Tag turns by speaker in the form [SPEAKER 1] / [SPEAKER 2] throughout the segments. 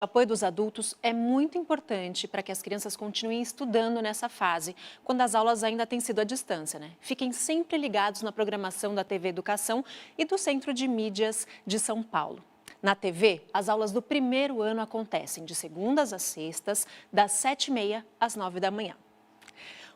[SPEAKER 1] O apoio dos adultos é muito importante para que as crianças continuem estudando nessa fase, quando as aulas ainda têm sido à distância, né? Fiquem sempre ligados na programação da TV Educação e do Centro de Mídias de São Paulo. Na TV, as aulas do primeiro ano acontecem de segundas a sextas, das 7h30 às 9 da manhã.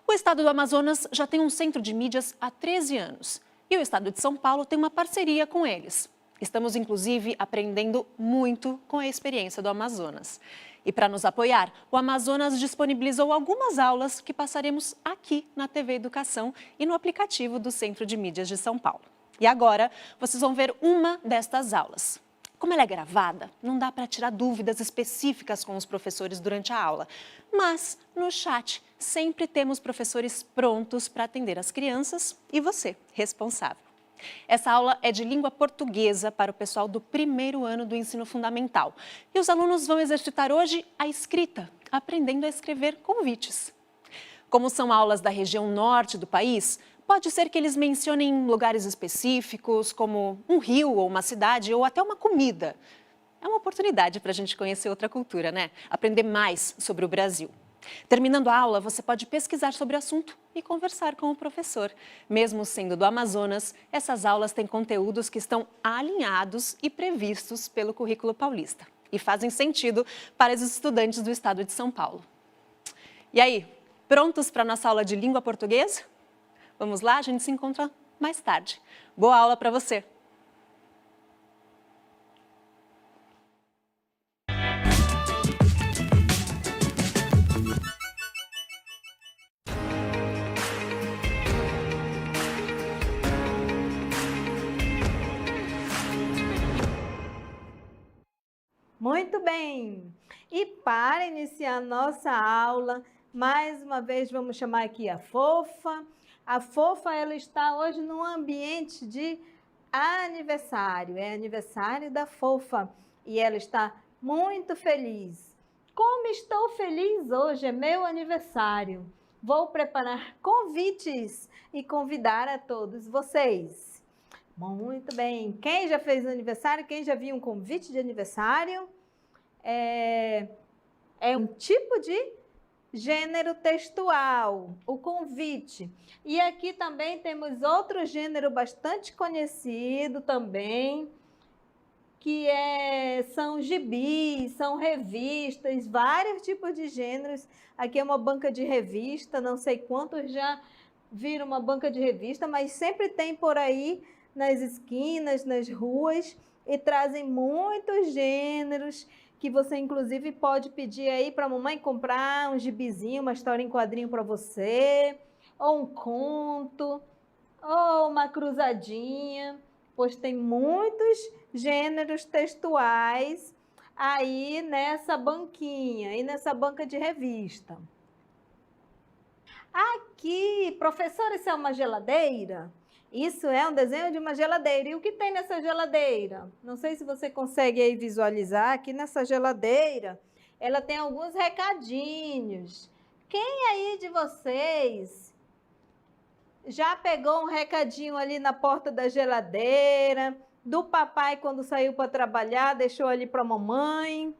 [SPEAKER 1] O estado do Amazonas já tem um centro de mídias há 13 anos e o estado de São Paulo tem uma parceria com eles. Estamos, inclusive, aprendendo muito com a experiência do Amazonas. E para nos apoiar, o Amazonas disponibilizou algumas aulas que passaremos aqui na TV Educação e no aplicativo do Centro de Mídias de São Paulo. E agora, vocês vão ver uma destas aulas. Como ela é gravada, não dá para tirar dúvidas específicas com os professores durante a aula. Mas, no chat, sempre temos professores prontos para atender as crianças e você, responsável. Essa aula é de língua portuguesa para o pessoal do primeiro ano do ensino fundamental. E os alunos vão exercitar hoje a escrita, aprendendo a escrever convites. Como são aulas da região norte do país, pode ser que eles mencionem lugares específicos, como um rio ou uma cidade, ou até uma comida. É uma oportunidade para a gente conhecer outra cultura, né? Aprender mais sobre o Brasil. Terminando a aula, você pode pesquisar sobre o assunto e conversar com o professor. Mesmo sendo do Amazonas, essas aulas têm conteúdos que estão alinhados e previstos pelo currículo paulista e fazem sentido para os estudantes do estado de São Paulo. E aí, prontos para a nossa aula de língua portuguesa? Vamos lá, a gente se encontra mais tarde. Boa aula para você!
[SPEAKER 2] Muito bem! E para iniciar nossa aula, mais uma vez vamos chamar aqui a Fofa. A Fofa, ela está hoje num ambiente de aniversário, é aniversário da Fofa e ela está muito feliz. Como estou feliz hoje, é meu aniversário. Vou preparar convites e convidar a todos vocês. Muito bem. Quem já fez aniversário? Quem já viu um convite de aniversário? É um tipo de gênero textual, o convite. E aqui também temos outro gênero bastante conhecido também, que são gibis, são revistas, vários tipos de gêneros. Aqui é uma banca de revista, não sei quantos já viram uma banca de revista, mas sempre tem por aí nas esquinas, nas ruas, e trazem muitos gêneros que você inclusive pode pedir aí para a mamãe comprar um gibizinho, uma história em quadrinho para você, ou um conto, ou uma cruzadinha, pois tem muitos gêneros textuais aí nessa banquinha, aí nessa banca de revista. Aqui, professora, isso é uma geladeira? Isso é um desenho de uma geladeira. E o que tem nessa geladeira? Não sei se você consegue aí visualizar. Aqui nessa geladeira, ela tem alguns recadinhos. Quem aí de vocês já pegou um recadinho ali na porta da geladeira, do papai quando saiu para trabalhar, deixou ali para a mamãe,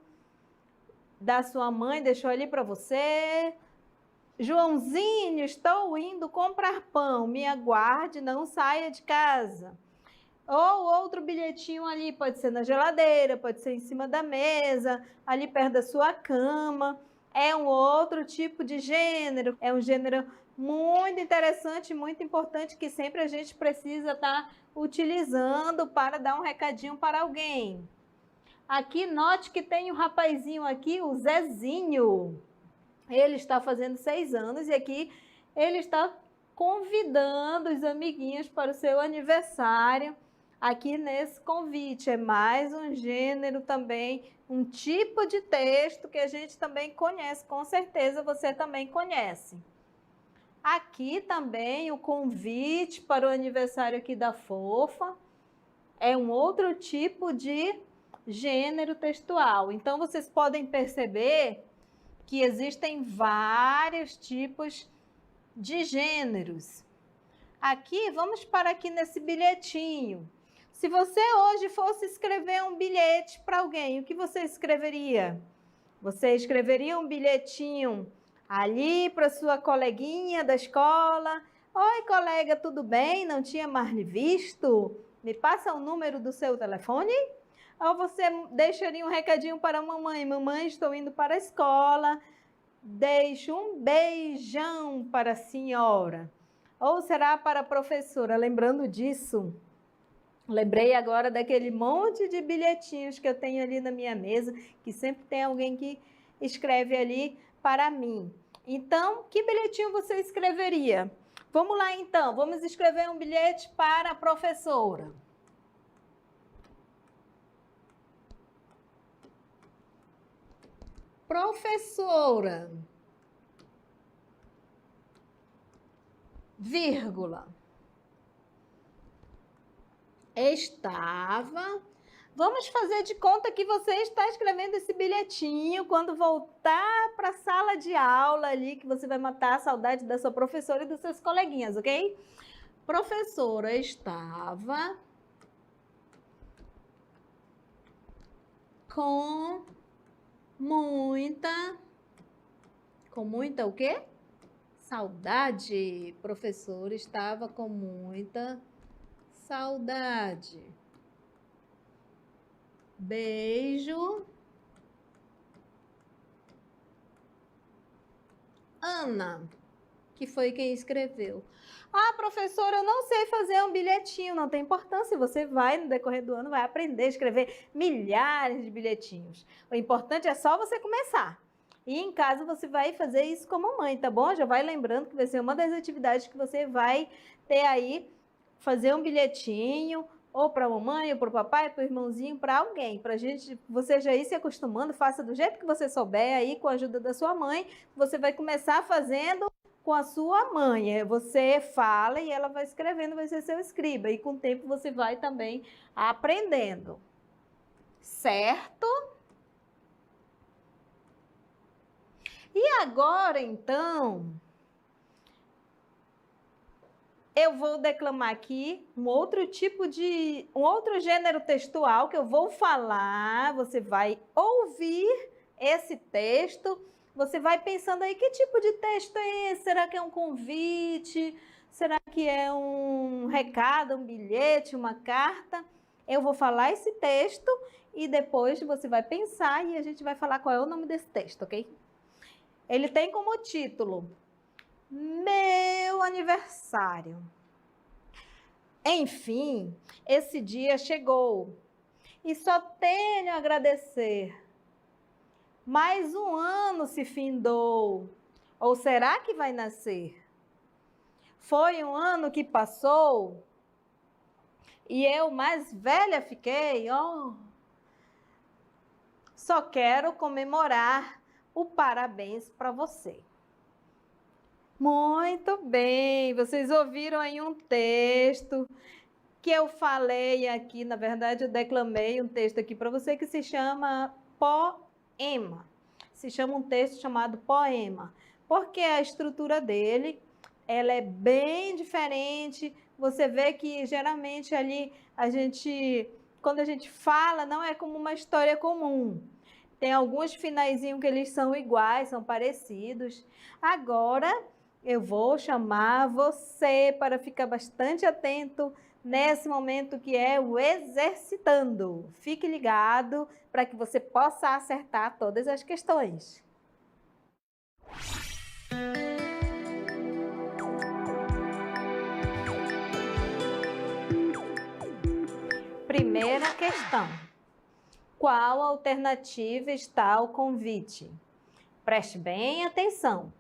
[SPEAKER 2] da sua mãe, deixou ali para você? Joãozinho, estou indo comprar pão, me aguarde, não saia de casa. Ou outro bilhetinho ali, pode ser na geladeira, pode ser em cima da mesa, ali perto da sua cama. É um outro tipo de gênero, é um gênero muito interessante, muito importante, que sempre a gente precisa estar utilizando para dar um recadinho para alguém. Aqui, note que tem um rapazinho aqui, o Zezinho. Ele está fazendo 6 anos e aqui ele está convidando os amiguinhos para o seu aniversário. Aqui nesse convite é mais um gênero também, um tipo de texto que a gente também conhece, com certeza você também conhece. Aqui também o convite para o aniversário aqui da Fofa é um outro tipo de gênero textual. Então vocês podem perceber que existem vários tipos de gêneros. Aqui, vamos parar aqui nesse bilhetinho. Se você hoje fosse escrever um bilhete para alguém, o que você escreveria? Você escreveria um bilhetinho ali para sua coleguinha da escola. Oi, colega, tudo bem? Não tinha mais lhe visto? Me passa o número do seu telefone? Ou você deixaria um recadinho para a mamãe? Mamãe, estou indo para a escola. Deixo um beijão para a senhora. Ou será para a professora? Lembrando disso, lembrei agora daquele monte de bilhetinhos que eu tenho ali na minha mesa, que sempre tem alguém que escreve ali para mim. Então, que bilhetinho você escreveria? Vamos lá então, vamos escrever um bilhete para a professora. Professora, vírgula, estava. Vamos fazer de conta que você está escrevendo esse bilhetinho quando voltar para a sala de aula ali, que você vai matar a saudade da sua professora e dos seus coleguinhas, ok? Professora estava com muita o quê? Saudade. Professora estava com muita saudade. Beijo. Ana, que foi quem escreveu. Ah, professora, eu não sei fazer um bilhetinho. Não tem importância, você vai, no decorrer do ano, vai aprender a escrever milhares de bilhetinhos. O importante é só você começar. E em casa você vai fazer isso como mãe, tá bom? Já vai lembrando que vai ser uma das atividades que você vai ter aí, fazer um bilhetinho, ou para a mamãe, ou para o papai, para o irmãozinho, para alguém. Para gente, você já ir se acostumando, faça do jeito que você souber aí, com a ajuda da sua mãe. Você vai começar fazendo com a sua mãe. Você fala e ela vai escrevendo, vai ser seu escriba. E com o tempo você vai também aprendendo. Certo? E agora, então, eu vou declamar aqui um outro gênero textual que eu vou falar. Você vai ouvir esse texto. Você vai pensando aí, que tipo de texto é esse? Será que é um convite? Será que é um recado, um bilhete, uma carta? Eu vou falar esse texto e depois você vai pensar e a gente vai falar qual é o nome desse texto, ok? Ele tem como título Meu Aniversário. Enfim, esse dia chegou e só tenho a agradecer. Mais um ano se findou, ou será que vai nascer? Foi um ano que passou e eu mais velha fiquei, oh. Só quero comemorar o parabéns para você. Muito bem, vocês ouviram aí um texto que eu falei aqui, na verdade eu declamei um texto aqui para você que se chama poema. Se chama um texto chamado poema, porque a estrutura dele, ela é bem diferente. Você vê que geralmente ali quando a gente fala, não é como uma história comum. Tem alguns finaizinhos que eles são iguais, são parecidos. Agora, eu vou chamar você para ficar bastante atento nesse momento que é o exercitando. Fique ligado para que você possa acertar todas as questões. Primeira questão. Qual alternativa está ao convite? Preste bem atenção.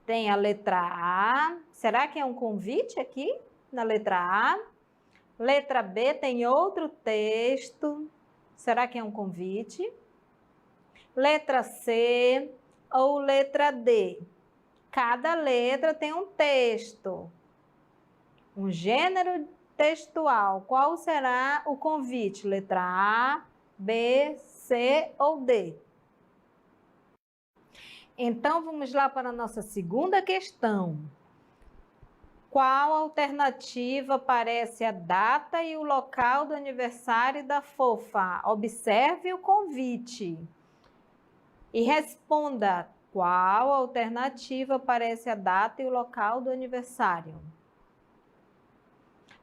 [SPEAKER 2] Tem a letra A. Será que é um convite aqui na letra A? Letra B tem outro texto. Será que é um convite? Letra C ou letra D? Cada letra tem um texto, um gênero textual. Qual será o convite? Letra A, B, C ou D? Então, vamos lá para a nossa segunda questão. Qual alternativa aparece a data e o local do aniversário da fofa? Observe o convite. E responda qual alternativa aparece a data e o local do aniversário.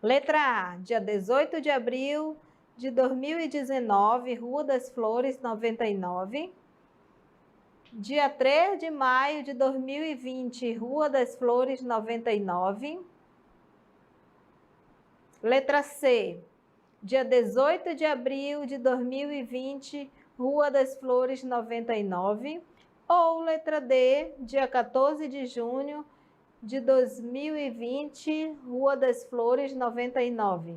[SPEAKER 2] Letra A, dia 18 de abril de 2019, Rua das Flores, 99. Dia 3 de maio de 2020, Rua das Flores, 99. Letra C, dia 18 de abril de 2020, Rua das Flores, 99. Ou letra D, dia 14 de junho de 2020, Rua das Flores, 99.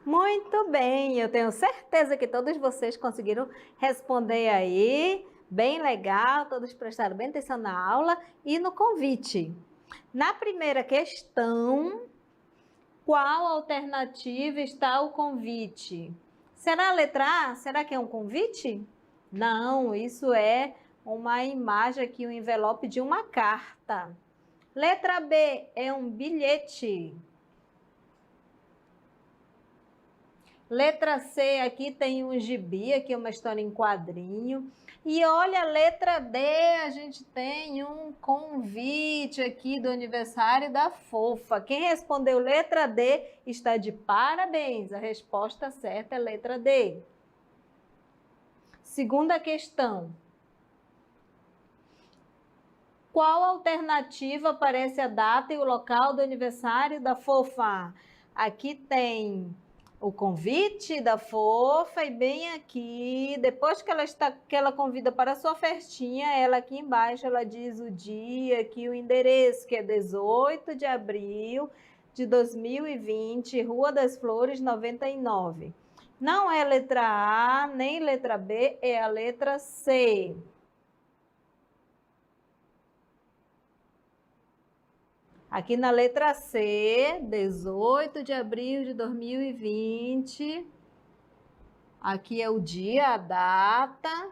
[SPEAKER 2] Muito bem, eu tenho certeza que todos vocês conseguiram responder aí. Bem legal, todos prestaram bem atenção na aula e no convite. Na primeira questão, qual alternativa está o convite? Será a letra A? Será que é um convite? Não, isso é uma imagem aqui, um envelope de uma carta. Letra B é um bilhete. Letra C, aqui tem um gibi, aqui uma história em quadrinho. E olha, a letra D, a gente tem um convite aqui do aniversário da Fofa. Quem respondeu letra D está de parabéns. A resposta certa é letra D. Segunda questão. Qual alternativa aparece a data e o local do aniversário da Fofa? Aqui tem o convite da Fofa e bem aqui, depois que ela convida para a sua festinha, ela aqui embaixo, ela diz o dia, aqui o endereço, que é 18 de abril de 2020, Rua das Flores, 99. Não é letra A, nem letra B, é a letra C. Aqui na letra C, 18 de abril de 2020. Aqui é o dia, a data.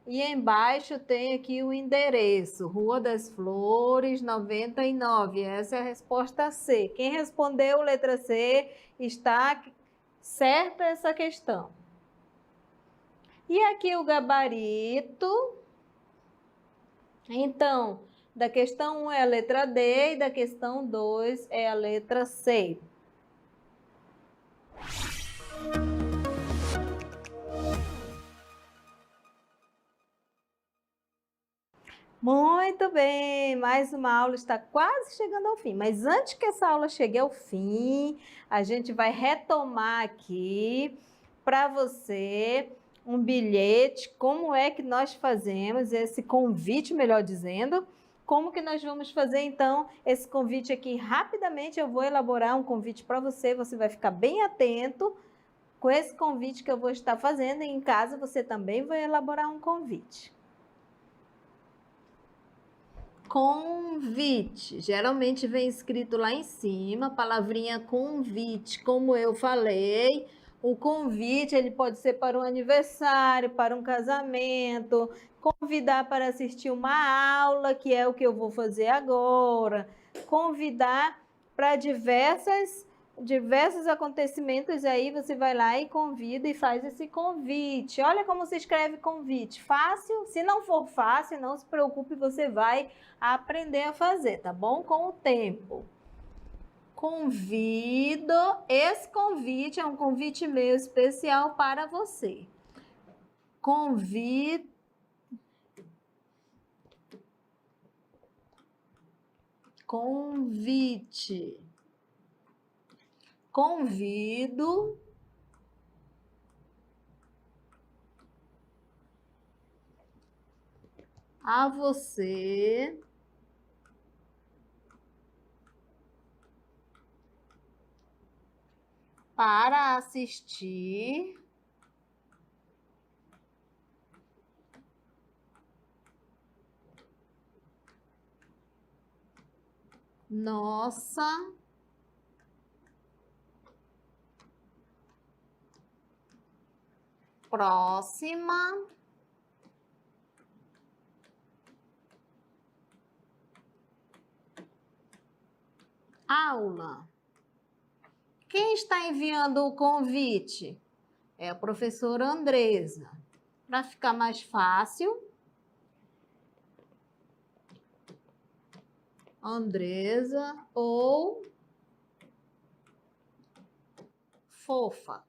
[SPEAKER 2] E embaixo tem aqui o endereço, Rua das Flores, 99. Essa é a resposta C. Quem respondeu letra C está certa essa questão. E aqui o gabarito. Então, da questão 1 é a letra D e da questão 2 é a letra C. Muito bem, mais uma aula está quase chegando ao fim, mas antes que essa aula chegue ao fim, a gente vai retomar aqui para você um bilhete, como é que nós fazemos esse convite, melhor dizendo. Como que nós vamos fazer, então, esse convite aqui? Rapidamente eu vou elaborar um convite para você, você vai ficar bem atento com esse convite que eu vou estar fazendo, e em casa você também vai elaborar um convite. Convite, geralmente vem escrito lá em cima, a palavrinha convite, como eu falei. O convite, ele pode ser para um aniversário, para um casamento, convidar para assistir uma aula, que é o que eu vou fazer agora, convidar para diversos acontecimentos, aí você vai lá e convida e faz esse convite. Olha como se escreve convite. Fácil? Se não for fácil, não se preocupe, você vai aprender a fazer, tá bom? Com o tempo. Convido, esse convite é um convite meu especial para você. Convite convido a você para assistir nossa próxima aula. Quem está enviando o convite? É a professora Andresa. Para ficar mais fácil, Andresa ou Fofa.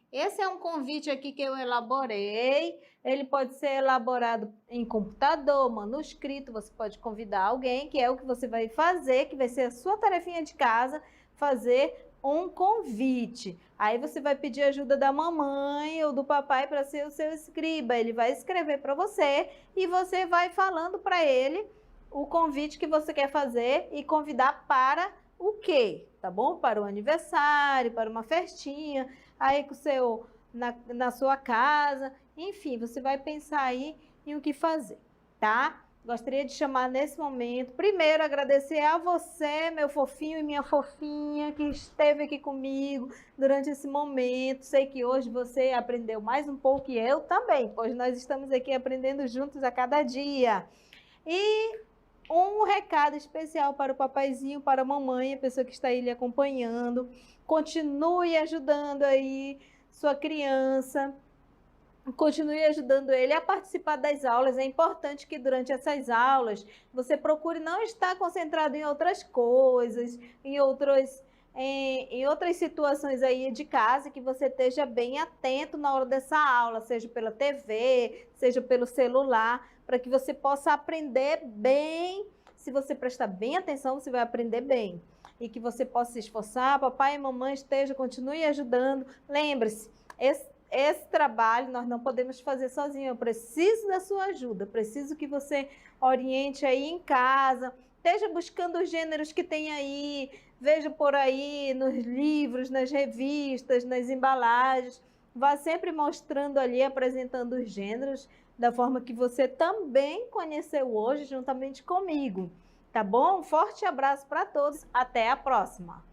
[SPEAKER 2] Esse é um convite aqui que eu elaborei. Ele pode ser elaborado em computador, manuscrito. Você pode convidar alguém, que é o que você vai fazer, que vai ser a sua tarefinha de casa, fazer um convite. Aí você vai pedir ajuda da mamãe ou do papai para ser o seu escriba. Ele vai escrever para você e você vai falando para ele o convite que você quer fazer e convidar para o quê? Tá bom? Para um aniversário, para uma festinha, aí com o seu, na sua casa, enfim, você vai pensar aí em o que fazer, tá? Gostaria de chamar nesse momento, primeiro agradecer a você, meu fofinho e minha fofinha, que esteve aqui comigo durante esse momento. Sei que hoje você aprendeu mais um pouco e eu também, pois nós estamos aqui aprendendo juntos a cada dia. E um recado especial para o papaizinho, para a mamãe, a pessoa que está aí lhe acompanhando. Continue ajudando aí sua criança. Continue ajudando ele a participar das aulas. É importante que durante essas aulas você procure não estar concentrado em outras coisas, em outras situações aí de casa, que você esteja bem atento na hora dessa aula, seja pela TV, seja pelo celular, para que você possa aprender bem. Se você prestar bem atenção, você vai aprender bem. E que você possa se esforçar, papai e mamãe continue ajudando. Lembre-se, esse trabalho nós não podemos fazer sozinho, eu preciso da sua ajuda, preciso que você oriente aí em casa, esteja buscando os gêneros que tem aí, veja por aí nos livros, nas revistas, nas embalagens, vá sempre mostrando ali, apresentando os gêneros, da forma que você também conheceu hoje, juntamente comigo, tá bom? Um forte abraço para todos, até a próxima!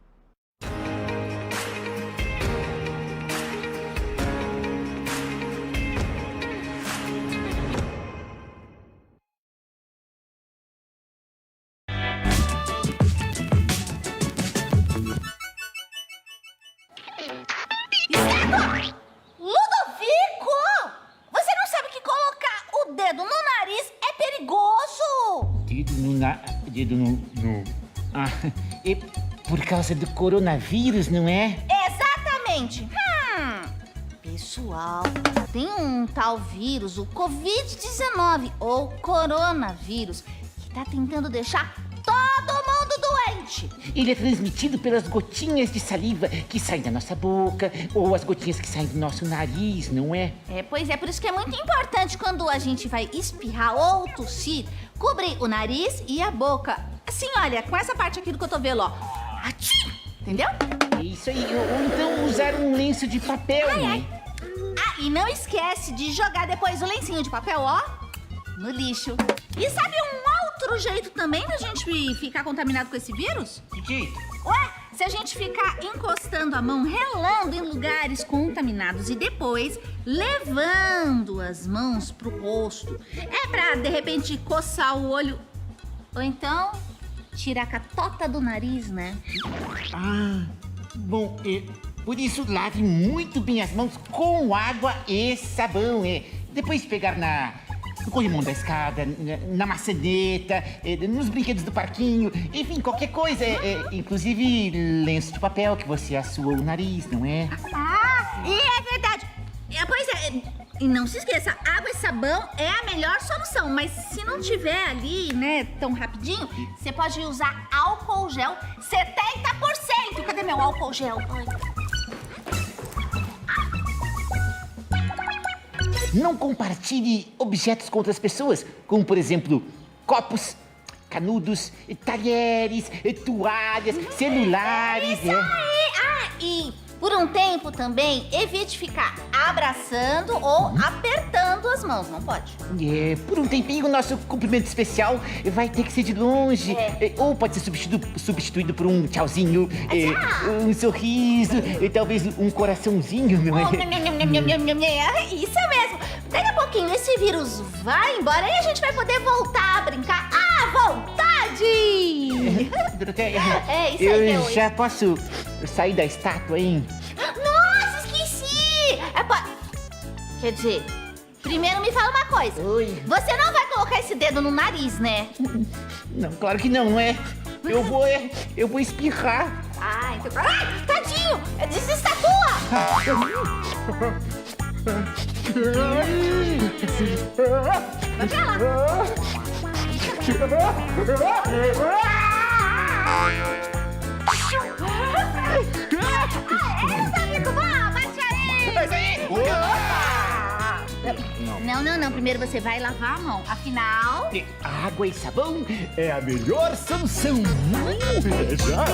[SPEAKER 3] Ludovico! Você não sabe que colocar o dedo no nariz é perigoso?
[SPEAKER 4] Dedo no... Ah, é por causa do coronavírus, não é?
[SPEAKER 3] Exatamente. Pessoal, tem um tal vírus, o Covid-19 ou coronavírus, que tá tentando deixar todo mundo doente.
[SPEAKER 4] Ele é transmitido pelas gotinhas de saliva que saem da nossa boca ou as gotinhas que saem do nosso nariz, não é?
[SPEAKER 3] Pois é, por isso que é muito importante quando a gente vai espirrar ou tossir, cobrir o nariz e a boca. Assim, olha, com essa parte aqui do cotovelo, ó. Atchim! Entendeu?
[SPEAKER 4] É isso aí, ou então usar um lenço de papel, né?
[SPEAKER 3] Ah, e não esquece de jogar depois o lencinho de papel, ó, no lixo. E sabe um outro jeito também da gente ficar contaminado com esse vírus?
[SPEAKER 4] Que jeito?
[SPEAKER 3] Ué, se a gente ficar encostando a mão, relando em lugares contaminados e depois levando as mãos pro rosto, é pra, de repente, coçar o olho ou então tirar a catota do nariz, né?
[SPEAKER 4] Ah, bom, por isso lave muito bem as mãos com água e sabão, Depois pegar no corrimão da escada, na maçaneta, nos brinquedos do parquinho, enfim, qualquer coisa, inclusive lenço de papel que você assoou o nariz, não é?
[SPEAKER 3] Ah, e é verdade. Pois é, e não se esqueça, água e sabão é a melhor solução, mas se não tiver ali, né, tão rapidinho, você pode usar álcool gel 70%. Cadê meu álcool gel? Ai.
[SPEAKER 4] Não compartilhe objetos com outras pessoas, como por exemplo, copos, canudos, talheres, toalhas, celulares.
[SPEAKER 3] Isso aí! Ah, e por um tempo também, evite ficar abraçando ou apertando as mãos, não pode?
[SPEAKER 4] Por um tempinho o nosso cumprimento especial vai ter que ser de longe, ou pode ser substituído por um tchauzinho, um sorriso, talvez um coraçãozinho, não é?
[SPEAKER 3] Isso mesmo! Daqui a pouquinho esse vírus vai embora e a gente vai poder voltar a brincar à vontade!
[SPEAKER 4] Doroteia,
[SPEAKER 3] Isso aí,
[SPEAKER 4] eu já posso sair da estátua, hein?
[SPEAKER 3] Nossa, esqueci! Quer dizer, primeiro me fala uma coisa.
[SPEAKER 4] Oi.
[SPEAKER 3] Você não vai colocar esse dedo no nariz, né?
[SPEAKER 4] Não, claro que não, não é? Eu vou espirrar.
[SPEAKER 3] Ah, então... Ai, tadinho! Desestatua! Vai pra lá! Amigo, bate aí! Não. Primeiro você vai lavar a mão. Afinal...
[SPEAKER 4] Água e sabão é a melhor solução. Já.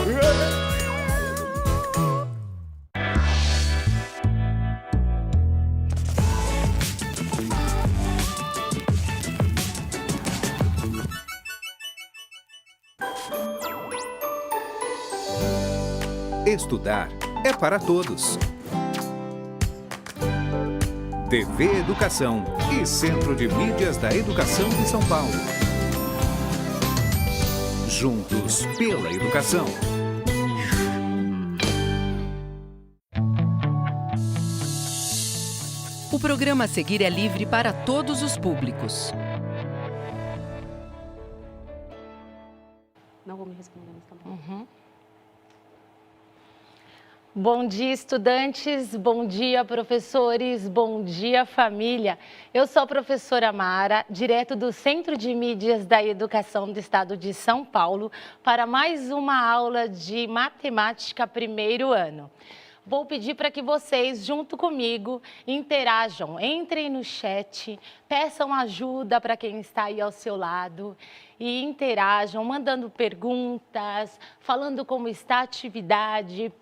[SPEAKER 5] Estudar é para todos. TV Educação e Centro de Mídias da Educação de São Paulo. Juntos pela educação.
[SPEAKER 6] O programa a seguir é livre para todos os públicos.
[SPEAKER 7] Não vou me responder, mas tá bom. Bom dia, estudantes. Bom dia, professores. Bom dia, família. Eu sou a professora Mara, direto do Centro de Mídias da Educação do Estado de São Paulo, para mais uma aula de matemática primeiro ano. Vou pedir para que vocês, junto comigo, interajam, entrem no chat, peçam ajuda para quem está aí ao seu lado e interajam, mandando perguntas, falando como está a atividade,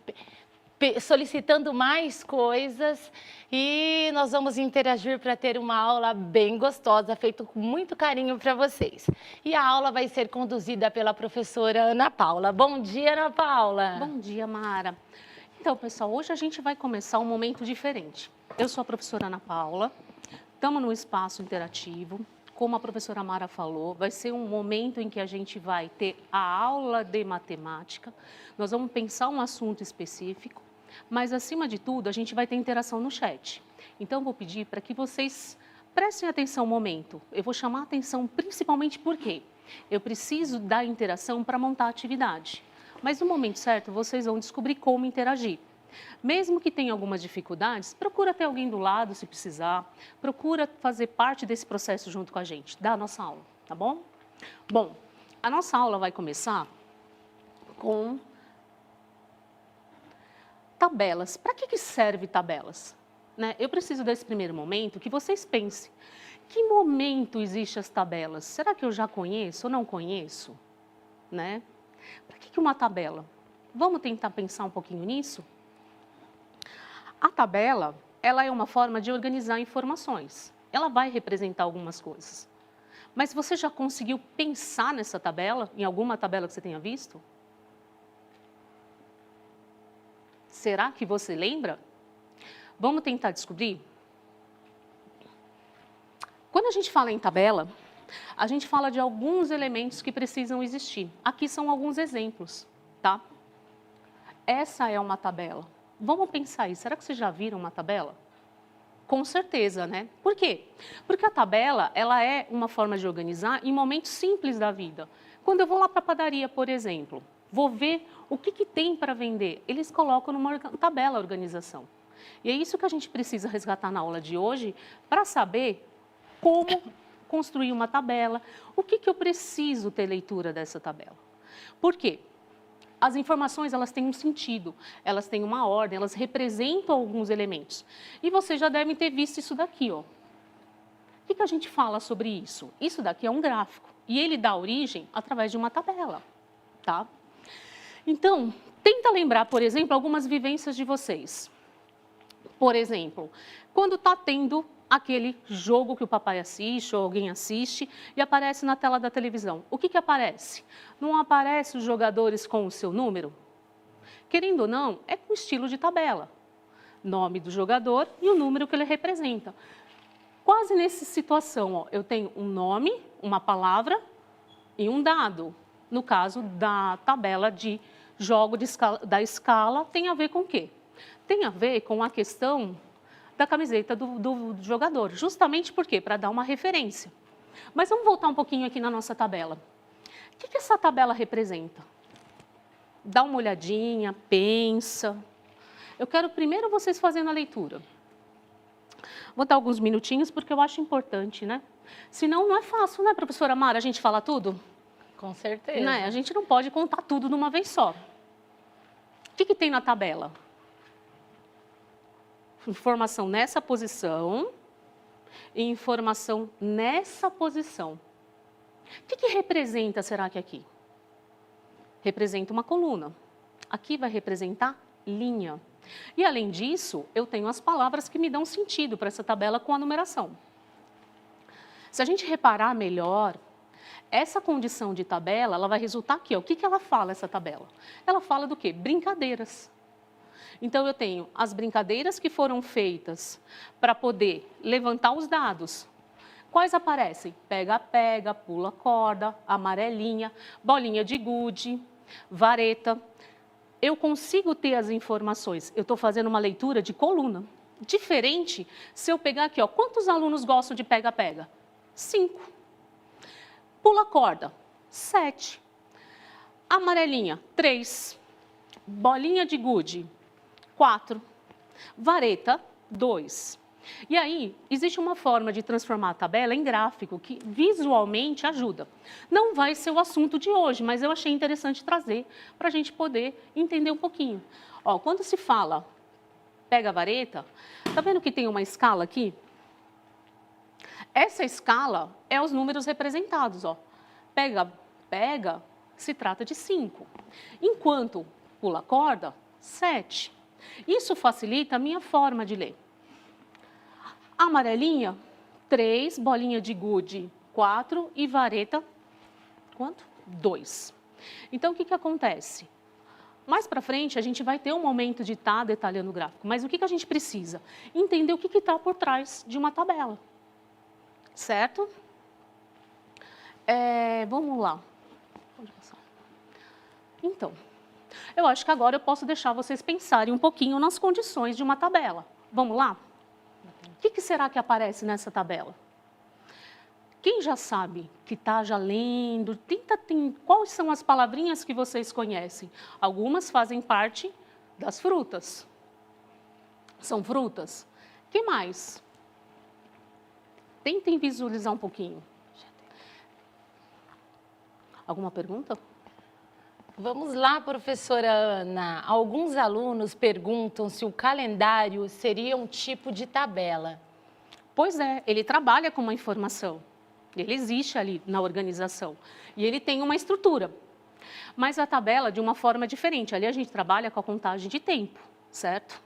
[SPEAKER 7] solicitando mais coisas e nós vamos interagir para ter uma aula bem gostosa, feita com muito carinho para vocês. E a aula vai ser conduzida pela professora Ana Paula. Bom dia, Ana Paula.
[SPEAKER 8] Bom dia, Mara. Então, pessoal, hoje a gente vai começar um momento diferente. Eu sou a professora Ana Paula, estamos num espaço interativo. Como a professora Mara falou, vai ser um momento em que a gente vai ter a aula de matemática. Nós vamos pensar um assunto específico, mas, acima de tudo, a gente vai ter interação no chat. Então, eu vou pedir para que vocês prestem atenção um momento. Eu vou chamar a atenção principalmente porque eu preciso da interação para montar a atividade. Mas, no momento certo, vocês vão descobrir como interagir. Mesmo que tenha algumas dificuldades, procura ter alguém do lado se precisar, procura fazer parte desse processo junto com a gente, da nossa aula, tá bom? Bom, a nossa aula vai começar com tabelas. Para que serve tabelas? Né? Eu preciso desse primeiro momento que vocês pensem, que momento existem as tabelas? Será que eu já conheço ou não conheço? Né? Para que uma tabela? Vamos tentar pensar um pouquinho nisso? A tabela, ela é uma forma de organizar informações. Ela vai representar algumas coisas. Mas você já conseguiu pensar nessa tabela, em alguma tabela que você tenha visto? Será que você lembra? Vamos tentar descobrir? Quando a gente fala em tabela, a gente fala de alguns elementos que precisam existir. Aqui são alguns exemplos, tá? Essa é uma tabela. Vamos pensar aí, será que vocês já viram uma tabela? Com certeza, né? Por quê? Porque a tabela, ela é uma forma de organizar em momentos simples da vida. Quando eu vou lá para a padaria, por exemplo, vou ver o que tem para vender. Eles colocam numa tabela a organização. E é isso que a gente precisa resgatar na aula de hoje para saber como construir uma tabela, o que eu preciso ter leitura dessa tabela. Por quê? As informações, elas têm um sentido, elas têm uma ordem, elas representam alguns elementos. E vocês já devem ter visto isso daqui, ó. O que a gente fala sobre isso? Isso daqui é um gráfico e ele dá origem através de uma tabela, tá? Então, tenta lembrar, por exemplo, algumas vivências de vocês. Por exemplo, quando está tendo aquele jogo que o papai assiste ou alguém assiste e aparece na tela da televisão. O que aparece? Não aparece os jogadores com o seu número? Querendo ou não, é com estilo de tabela. Nome do jogador e o número que ele representa. Quase nessa situação, ó, eu tenho um nome, uma palavra e um dado. No caso da tabela de jogo da escala, tem a ver com o quê? Tem a ver com a questão da camiseta do jogador, justamente por quê? Para dar uma referência. Mas vamos voltar um pouquinho aqui na nossa tabela. O que essa tabela representa? Dá uma olhadinha, pensa. Eu quero primeiro vocês fazendo a leitura. Vou dar alguns minutinhos porque eu acho importante, né? Senão não é fácil, né, professora Mara, a gente falar tudo?
[SPEAKER 7] Com certeza.
[SPEAKER 8] Né? A gente não pode contar tudo de uma vez só. O que tem na tabela? Informação nessa posição informação nessa posição. O que representa, será que aqui? Representa uma coluna. Aqui vai representar linha. E, além disso, eu tenho as palavras que me dão sentido para essa tabela com a numeração. Se a gente reparar melhor, essa condição de tabela, ela vai resultar aqui. Ó. O que ela fala, essa tabela? Ela fala do quê? Brincadeiras. Então, eu tenho as brincadeiras que foram feitas para poder levantar os dados. Quais aparecem? Pega-pega, pula-corda, amarelinha, bolinha de gude, vareta. Eu consigo ter as informações. Eu estou fazendo uma leitura de coluna. Diferente se eu pegar aqui, ó, quantos alunos gostam de pega-pega? 5. Pula-corda, 7. Amarelinha, 3. Bolinha de gude, 4. Vareta, 2. E aí, existe uma forma de transformar a tabela em gráfico que visualmente ajuda. Não vai ser o assunto de hoje, mas eu achei interessante trazer para a gente poder entender um pouquinho. Ó, quando se fala pega a vareta, tá vendo que tem uma escala aqui? Essa escala é os números representados, ó. Pega, pega, se trata de 5. Enquanto pula corda, 7. Isso facilita a minha forma de ler. Amarelinha, 3, bolinha de gude, 4 e vareta, quanto? 2. Então, o que acontece? Mais para frente, a gente vai ter um momento de estar detalhando o gráfico, mas o que a gente precisa? Entender o que está por trás de uma tabela, certo? Vamos lá. Pode passar. Então, eu acho que agora eu posso deixar vocês pensarem um pouquinho nas condições de uma tabela. Vamos lá? O que será que aparece nessa tabela? Quem já sabe que está já lendo, quais são as palavrinhas que vocês conhecem? Algumas fazem parte das frutas. São frutas. O que mais? Tentem visualizar um pouquinho. Alguma pergunta?
[SPEAKER 7] Vamos lá, professora Ana. Alguns alunos perguntam se o calendário seria um tipo de tabela.
[SPEAKER 8] Pois é, ele trabalha com uma informação. Ele existe ali na organização. E ele tem uma estrutura. Mas a tabela de uma forma diferente. Ali a gente trabalha com a contagem de tempo, certo?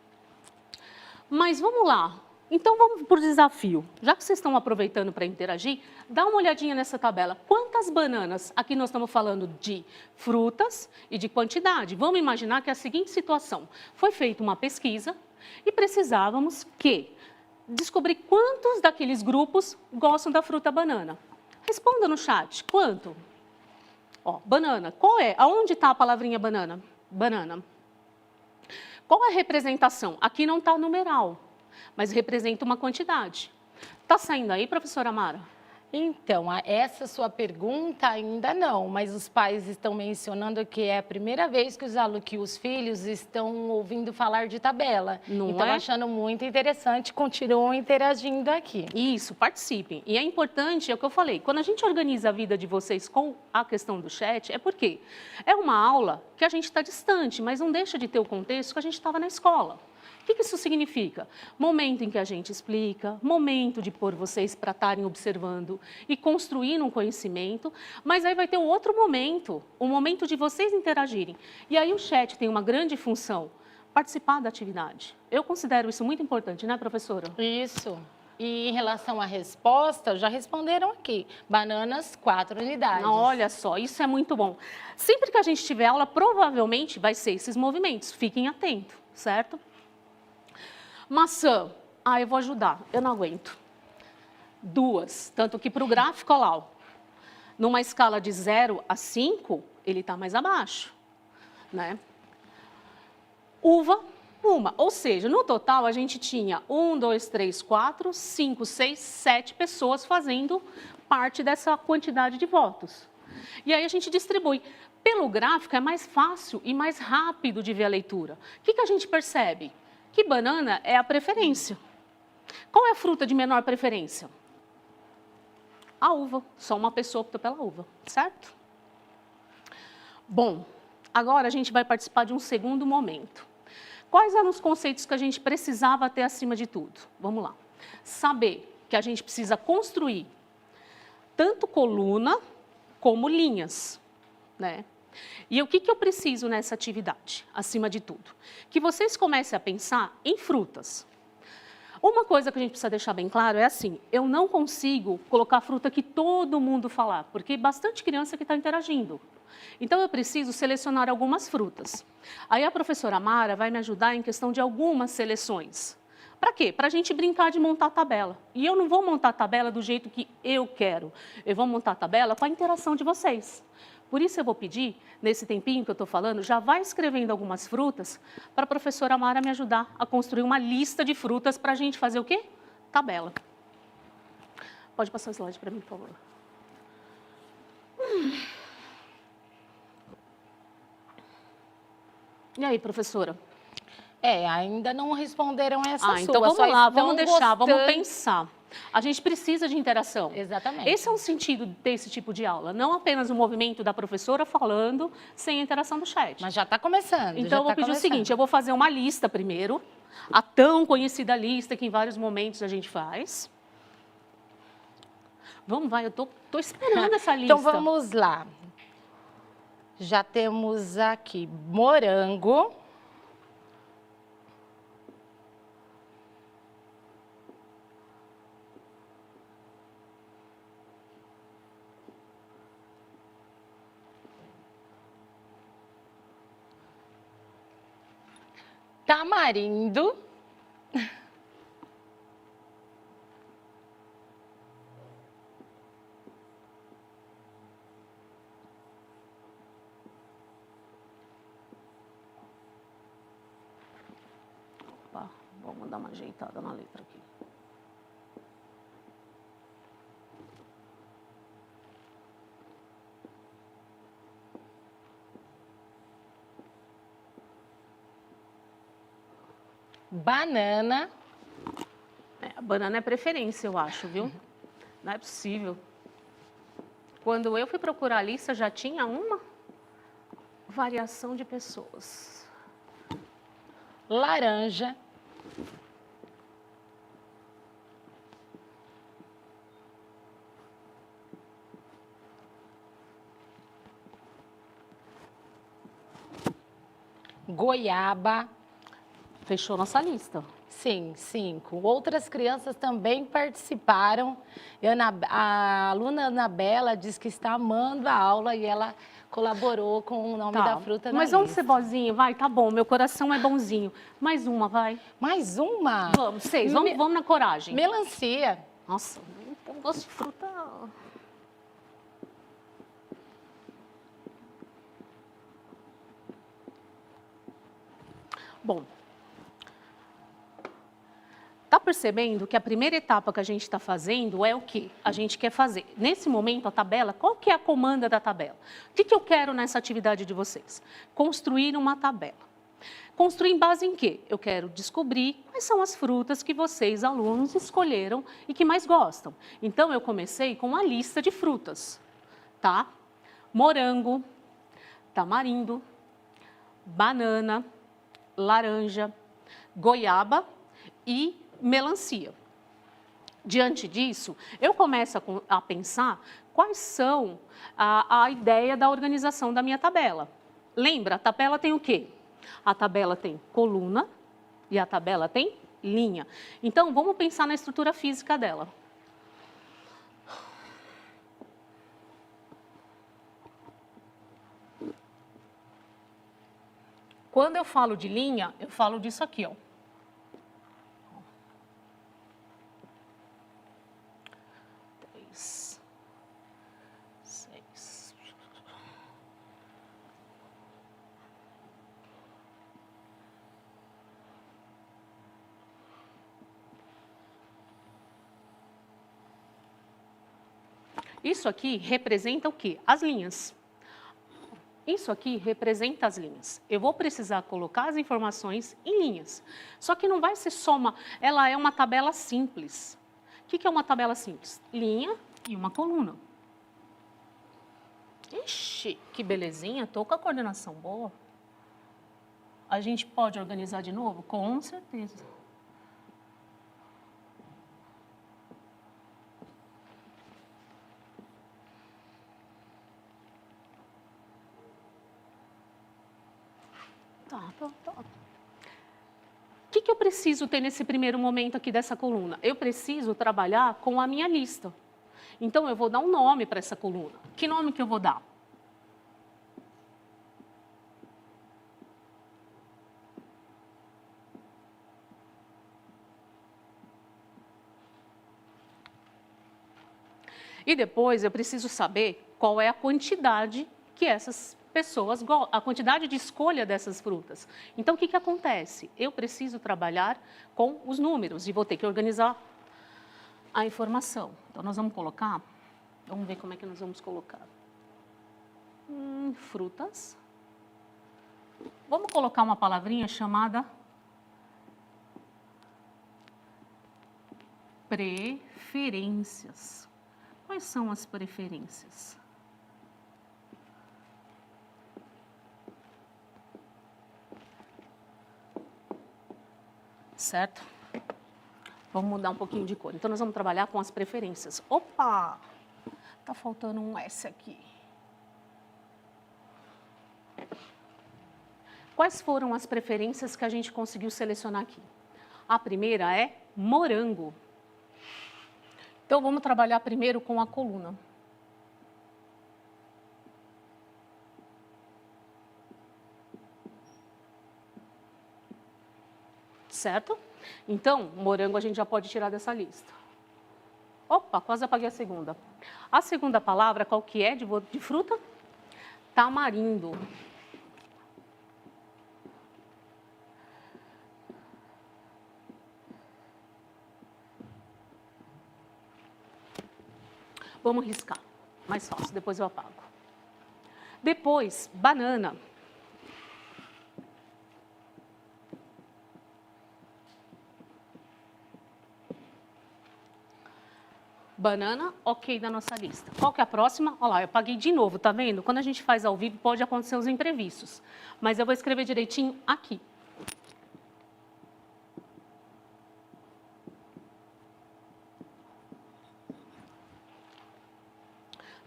[SPEAKER 8] Mas vamos lá. Então, vamos para o desafio. Já que vocês estão aproveitando para interagir, dá uma olhadinha nessa tabela. Quantas bananas? Aqui nós estamos falando de frutas e de quantidade. Vamos imaginar que é a seguinte situação. Foi feita uma pesquisa e precisávamos descobrir quantos daqueles grupos gostam da fruta banana. Responda no chat. Quanto? Ó, banana. Qual é? Aonde está a palavrinha banana? Banana. Qual é a representação? Aqui não está numeral, mas representa uma quantidade. Está saindo aí, professora Mara?
[SPEAKER 7] Então, essa sua pergunta ainda não, mas os pais estão mencionando que é a primeira vez que os filhos estão ouvindo falar de tabela.
[SPEAKER 8] Não
[SPEAKER 7] estão
[SPEAKER 8] é?
[SPEAKER 7] achando muito interessante, continuam interagindo aqui.
[SPEAKER 8] Isso, participem. E é importante, é o que eu falei, quando a gente organiza a vida de vocês com a questão do chat, é porque é uma aula que a gente está distante, mas não deixa de ter o contexto que a gente estava na escola. O que isso significa? Momento em que a gente explica, momento de pôr vocês para estarem observando e construindo um conhecimento, mas aí vai ter um outro momento, o momento de vocês interagirem. E aí o chat tem uma grande função, participar da atividade. Eu considero isso muito importante, né, professora?
[SPEAKER 7] Isso. E em relação à resposta, já responderam aqui. Bananas, 4 unidades.
[SPEAKER 8] Olha só, isso é muito bom. Sempre que a gente tiver aula, provavelmente vai ser esses movimentos. Fiquem atentos, certo? Maçã. Eu vou ajudar. Eu não aguento. 2. Tanto que para o gráfico, olha lá, ó, numa escala de 0 a 5, ele está mais abaixo, né? Uva, 1. Ou seja, no total, a gente tinha 1, 2, 3, 4, 5, 6, 7 pessoas fazendo parte dessa quantidade de votos. E aí a gente distribui. Pelo gráfico, é mais fácil e mais rápido de ver a leitura. O que a gente percebe? Que banana é a preferência. Qual é a fruta de menor preferência? A uva. Só uma pessoa optou pela uva, certo? Bom, agora a gente vai participar de um segundo momento. Quais eram os conceitos que a gente precisava ter acima de tudo? Vamos lá. Saber que a gente precisa construir tanto coluna como linhas, né? E o que eu preciso nessa atividade, acima de tudo? Que vocês comecem a pensar em frutas. Uma coisa que a gente precisa deixar bem claro é assim, eu não consigo colocar a fruta que todo mundo falar, porque é bastante criança que está interagindo. Então, eu preciso selecionar algumas frutas. Aí a professora Mara vai me ajudar em questão de algumas seleções. Para quê? Para a gente brincar de montar a tabela. E eu não vou montar a tabela do jeito que eu quero. Eu vou montar a tabela com a interação de vocês. Por isso eu vou pedir, nesse tempinho que eu estou falando, já vai escrevendo algumas frutas para a professora Mara me ajudar a construir uma lista de frutas para a gente fazer o quê? Tabela. Pode passar o slide para mim, por favor. E aí, professora?
[SPEAKER 7] Ainda não responderam essa sua.
[SPEAKER 8] Então vamos
[SPEAKER 7] só
[SPEAKER 8] lá,
[SPEAKER 7] estão
[SPEAKER 8] vamos deixar, vamos
[SPEAKER 7] gostando.
[SPEAKER 8] pensar. A gente precisa de interação.
[SPEAKER 7] Exatamente.
[SPEAKER 8] Esse é o sentido desse tipo de aula, não apenas o movimento da professora falando sem a interação do chat.
[SPEAKER 7] Mas já está começando.
[SPEAKER 8] Então eu vou pedir o seguinte, eu vou fazer uma lista primeiro, a tão conhecida lista que em vários momentos a gente faz. Vamos, vai, eu tô esperando essa lista.
[SPEAKER 7] Então vamos lá. Já temos aqui morango. Tamarindo.
[SPEAKER 8] Opa, vamos dar uma ajeitada na letra aqui.
[SPEAKER 7] Banana.
[SPEAKER 8] A banana é preferência, eu acho, viu? Não é possível. Quando eu fui procurar a lista, já tinha uma variação de pessoas.
[SPEAKER 7] Laranja. Goiaba.
[SPEAKER 8] Fechou nossa lista.
[SPEAKER 7] Sim, 5. Outras crianças também participaram. A aluna Anabela diz que está amando a aula e ela colaborou com o nome da fruta na
[SPEAKER 8] Mas vamos
[SPEAKER 7] lista.
[SPEAKER 8] ser bozinho, vai, tá bom, meu coração é bonzinho. Mais uma, vai.
[SPEAKER 7] Mais uma?
[SPEAKER 8] Vamos, 6, vamos na coragem.
[SPEAKER 7] Melancia.
[SPEAKER 8] Nossa, um gosto de fruta... Bom, tá percebendo que a primeira etapa que a gente está fazendo é o que a gente quer fazer? Nesse momento, a tabela, qual que é a comanda da tabela? O que eu quero nessa atividade de vocês? Construir uma tabela. Construir em base em quê? Eu quero descobrir quais são as frutas que vocês, alunos, escolheram e que mais gostam. Então, eu comecei com uma lista de frutas, tá? Morango, tamarindo, banana, laranja, goiaba e melancia. Diante disso, eu começo a pensar quais são a ideia da organização da minha tabela. Lembra, a tabela tem o quê? A tabela tem coluna e a tabela tem linha. Então, vamos pensar na estrutura física dela. Quando eu falo de linha, eu falo disso aqui, ó. Isso aqui representa o quê? As linhas. Isso aqui representa as linhas. Eu vou precisar colocar as informações em linhas. Só que não vai ser só ela é uma tabela simples. O que é uma tabela simples? Linha e uma coluna. Ixi, que belezinha, estou com a coordenação boa. A gente pode organizar de novo? Com certeza. Tá. O que eu preciso ter nesse primeiro momento aqui dessa coluna? Eu preciso trabalhar com a minha lista. Então, eu vou dar um nome para essa coluna. Que nome que eu vou dar? E depois eu preciso saber qual é a quantidade que essas pessoas, a quantidade de escolha dessas frutas. Então, o que acontece? Eu preciso trabalhar com os números e vou ter que organizar a informação. Então, nós vamos colocar, vamos ver como é que nós vamos colocar. Frutas. Vamos colocar uma palavrinha chamada preferências. Quais são as preferências? Certo? Vamos mudar um pouquinho de cor. Então, nós vamos trabalhar com as preferências. Opa! Tá faltando um S aqui. Quais foram as preferências que a gente conseguiu selecionar aqui? A primeira é morango. Então, vamos trabalhar primeiro com a coluna. Certo? Então, morango a gente já pode tirar dessa lista. Opa, quase apaguei a segunda. A segunda palavra, qual que é de fruta? Tamarindo. Vamos riscar, mais fácil, depois eu apago. Depois, banana. Banana, ok da nossa lista. Qual que é a próxima? Olha lá, eu apaguei de novo, tá vendo? Quando a gente faz ao vivo, pode acontecer os imprevistos. Mas eu vou escrever direitinho aqui.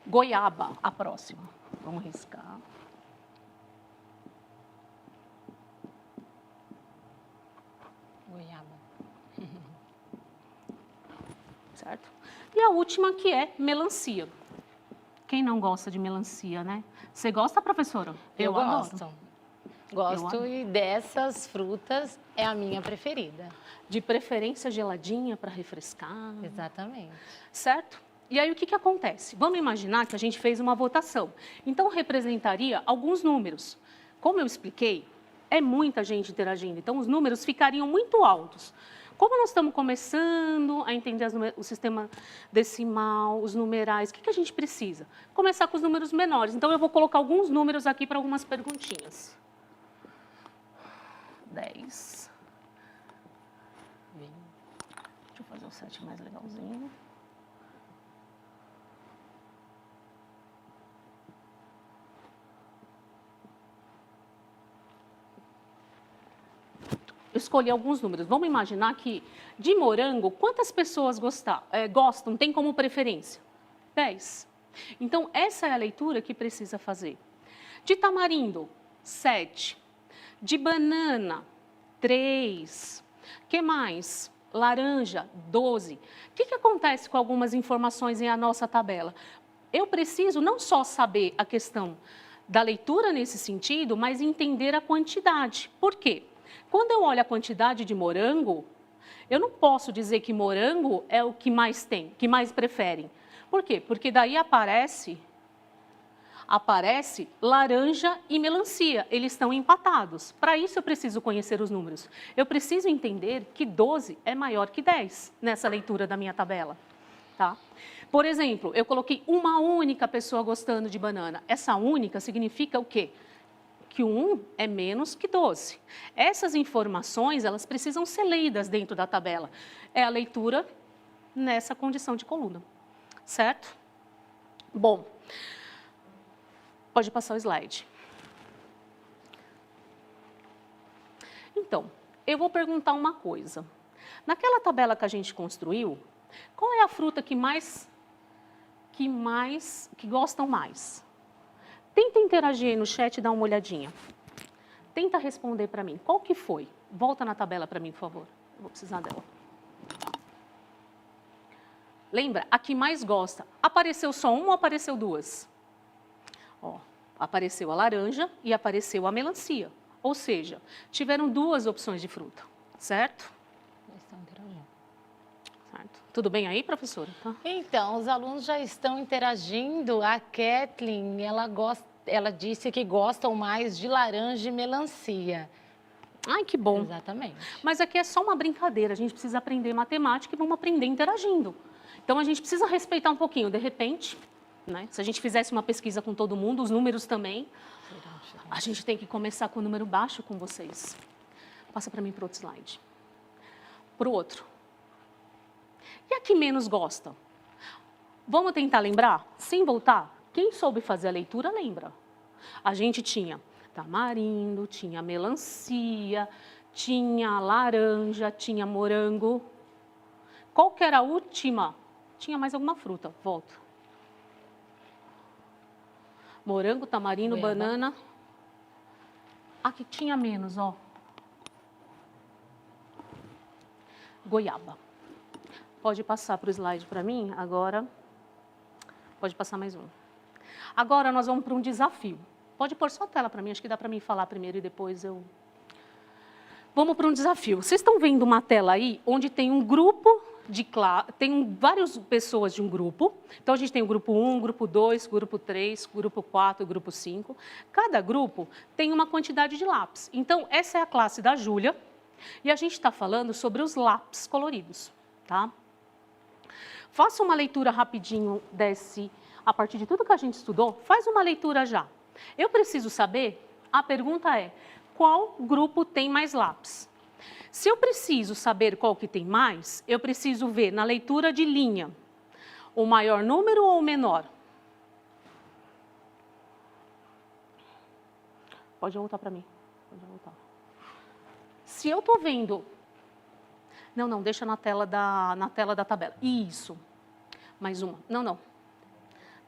[SPEAKER 8] Goiaba, a próxima. Vamos riscar.
[SPEAKER 7] Goiaba.
[SPEAKER 8] Certo? E a última que é melancia. Quem não gosta de melancia, né? Você gosta, professora?
[SPEAKER 7] Eu gosto.
[SPEAKER 8] Adoro.
[SPEAKER 7] Gosto e dessas frutas é a minha preferida.
[SPEAKER 8] De preferência geladinha para refrescar.
[SPEAKER 7] Exatamente.
[SPEAKER 8] Certo? E aí o que acontece? Vamos imaginar que a gente fez uma votação. Então representaria alguns números. Como eu expliquei, é muita gente interagindo. Então os números ficariam muito altos. Como nós estamos começando a entender o sistema decimal, os numerais, o que a gente precisa? Começar com os números menores. Então eu vou colocar alguns números aqui para algumas perguntinhas. 10. Deixa eu fazer o 7 mais legalzinho. Escolhi alguns números. Vamos imaginar que de morango, quantas pessoas gostam, tem como preferência? 10. Então, essa é a leitura que precisa fazer. De tamarindo, 7. De banana, 3. Que mais? Laranja, 12. O que acontece com algumas informações em a nossa tabela? Eu preciso não só saber a questão da leitura nesse sentido, mas entender a quantidade. Por quê? Quando eu olho a quantidade de morango, eu não posso dizer que morango é o que mais tem, que mais preferem. Por quê? Porque daí aparece laranja e melancia, eles estão empatados. Para isso eu preciso conhecer os números. Eu preciso entender que 12 é maior que 10 nessa leitura da minha tabela. Tá? Por exemplo, eu coloquei uma única pessoa gostando de banana. Essa única significa o quê? Que 1 é menos que 12. Essas informações, elas precisam ser lidas dentro da tabela. É a leitura nessa condição de coluna, certo? Bom, pode passar o slide. Então, eu vou perguntar uma coisa. Naquela tabela que a gente construiu, qual é a fruta que gostam mais? Tenta interagir aí no chat e dar uma olhadinha. Tenta responder para mim. Qual que foi? Volta na tabela para mim, por favor. Eu vou precisar dela. Lembra? A que mais gosta. Apareceu só uma ou apareceu duas? Ó, apareceu a laranja e apareceu a melancia. Ou seja, tiveram duas opções de fruta, certo? Certo. Tudo bem aí, professora? Tá.
[SPEAKER 7] Então, os alunos já estão interagindo. A Kathleen, ela disse que gostam mais de laranja e melancia.
[SPEAKER 8] Ai, que bom.
[SPEAKER 7] Exatamente.
[SPEAKER 8] Mas aqui é só uma brincadeira. A gente precisa aprender matemática e vamos aprender interagindo. Então, a gente precisa respeitar um pouquinho. De repente, né, se a gente fizesse uma pesquisa com todo mundo, os números também, a gente tem que começar com o número baixo com vocês. Passa para mim para o outro slide. Para o outro. E a que menos gosta? Vamos tentar lembrar? Sem voltar? Quem soube fazer a leitura, lembra. A gente tinha tamarindo, tinha melancia, tinha laranja, tinha morango. Qual que era a última? Tinha mais alguma fruta. Volta. Morango, tamarindo,
[SPEAKER 7] Goiaba.
[SPEAKER 8] banana. A que tinha menos, ó. Goiaba. Pode passar para o slide para mim? Agora, pode passar mais um. Agora nós vamos para um desafio. Pode pôr só a tela para mim, acho que dá para mim falar primeiro e depois eu... Vamos para um desafio. Vocês estão vendo uma tela aí onde tem um grupo de classe, tem várias pessoas de um grupo. Então, a gente tem o grupo 1, grupo 2, grupo 3, grupo 4, grupo 5. Cada grupo tem uma quantidade de lápis. Então, essa é a classe da Júlia e a gente está falando sobre os lápis coloridos, tá? Faça uma leitura rapidinho a partir de tudo que a gente estudou, faz uma leitura já. Eu preciso saber, a pergunta é, qual grupo tem mais lápis? Se eu preciso saber qual que tem mais, eu preciso ver na leitura de linha, o maior número ou o menor? Pode voltar para mim. Pode voltar. Se eu estou vendo... Não, deixa na tela da tabela. Isso. Mais uma. Não.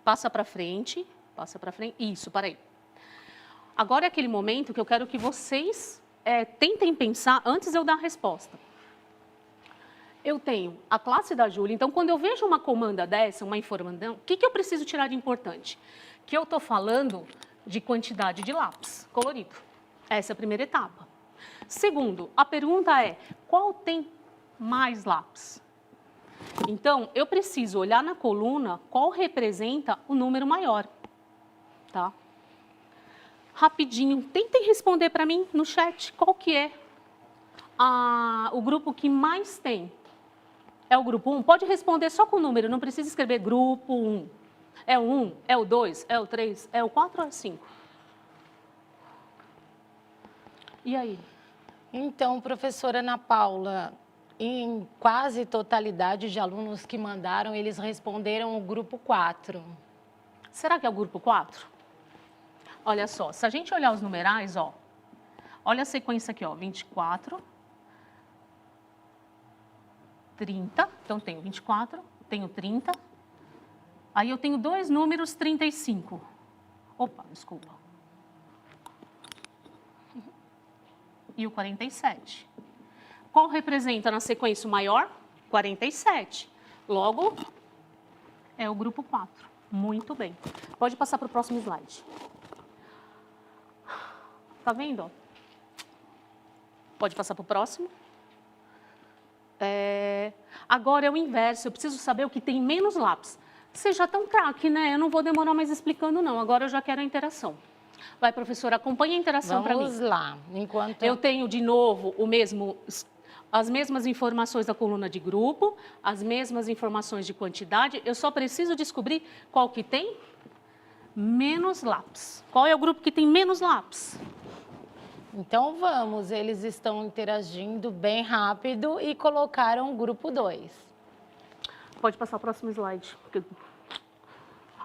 [SPEAKER 8] Passa para frente. Passa para frente. Isso, para aí. Agora é aquele momento que eu quero que vocês tentem pensar antes de eu dar a resposta. Eu tenho a classe da Júlia, então quando eu vejo uma comanda dessa, uma informação, o que eu preciso tirar de importante? Que eu estou falando de quantidade de lápis colorido. Essa é a primeira etapa. Segundo, a pergunta é, qual tem mais lápis? Então, eu preciso olhar na coluna qual representa o número maior, tá? Rapidinho, tentem responder para mim no chat qual que é o grupo que mais tem. É o grupo 1? Pode responder só com o número, não precisa escrever grupo 1. É o 1, é o 2, é o 3, é o 4 ou é o 5? E aí?
[SPEAKER 7] Então, professora Ana Paula, em quase totalidade de alunos que mandaram, eles responderam o grupo 4.
[SPEAKER 8] Será que é o grupo 4? Olha só, se a gente olhar os numerais, ó, olha a sequência aqui, ó, 24, 30, então tenho 24, tenho 30, aí eu tenho dois números 35. Opa, desculpa. E o 47. Qual representa na sequência o maior? 47. Logo, é o grupo 4. Muito bem. Pode passar para o próximo slide. Tá vendo? Pode passar para o próximo. Agora é o inverso. Eu preciso saber o que tem menos lápis. Vocês já estão craque, né? Eu não vou demorar mais explicando, não. Agora eu já quero a interação. Vai, professora, acompanhe a interação para mim.
[SPEAKER 7] Vamos lá. Enquanto
[SPEAKER 8] eu tenho, de novo, as mesmas informações da coluna de grupo, as mesmas informações de quantidade. Eu só preciso descobrir qual que tem menos lápis. Qual é o grupo que tem menos lápis?
[SPEAKER 7] Então vamos, eles estão interagindo bem rápido e colocaram o grupo 2.
[SPEAKER 8] Pode passar o próximo slide.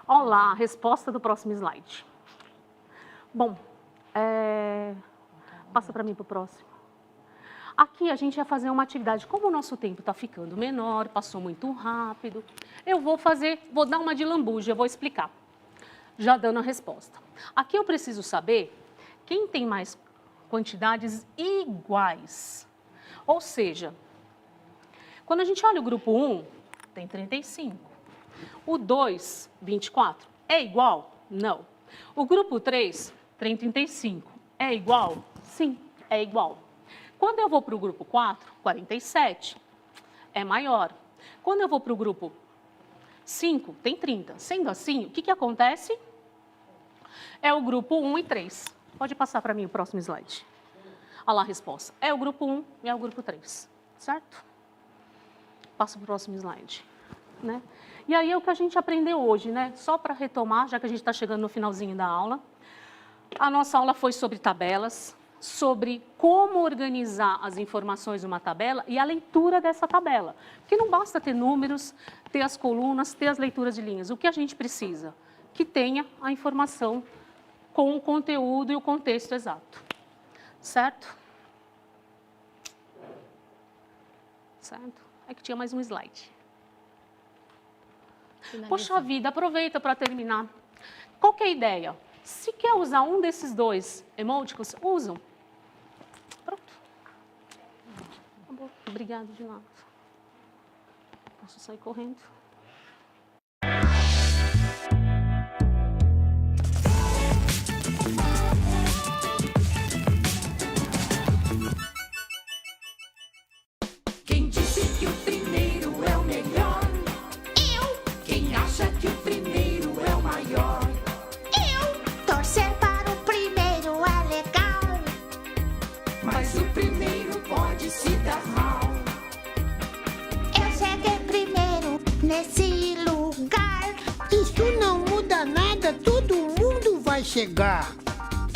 [SPEAKER 8] Olha lá, a resposta do próximo slide. Bom, passa para mim para o próximo. Aqui a gente vai fazer uma atividade. Como o nosso tempo está ficando menor, passou muito rápido, eu vou dar uma de lambuja, eu vou explicar, já dando a resposta. Aqui eu preciso saber quem tem mais quantidades iguais. Ou seja, quando a gente olha o grupo 1, tem 35. O 2, 24. É igual? Não. O grupo 3, tem 35. É igual? Sim, é igual. Quando eu vou para o grupo 4, 47. É maior. Quando eu vou para o grupo 5, tem 30. Sendo assim, o que acontece? É o grupo 1 e 3. Pode passar para mim o próximo slide. Olha lá a resposta. É o grupo 1 e é o grupo 3. Certo? Passa para o próximo slide. Né? E aí é o que a gente aprendeu hoje, né? Só para retomar, já que a gente está chegando no finalzinho da aula. A nossa aula foi sobre tabelas, sobre como organizar as informações numa tabela e a leitura dessa tabela. Porque não basta ter números, ter as colunas, ter as leituras de linhas. O que a gente precisa? Que tenha a informação com o conteúdo e o contexto exato. Certo? Certo? É que tinha mais um slide. Poxa vida, aproveita para terminar. Qual que é a ideia? Se quer usar um desses dois emoticons, usam. Pronto. Acabou. Obrigada de nada. Posso sair correndo?
[SPEAKER 9] Quem disse que o primeiro é o melhor? Eu. Quem acha que o primeiro é o maior?
[SPEAKER 3] Eu. Torcer para o primeiro é legal.
[SPEAKER 9] Mas o primeiro pode se dar mal.
[SPEAKER 3] Eu cheguei primeiro nesse lugar.
[SPEAKER 10] Isso não muda nada, todo mundo vai chegar.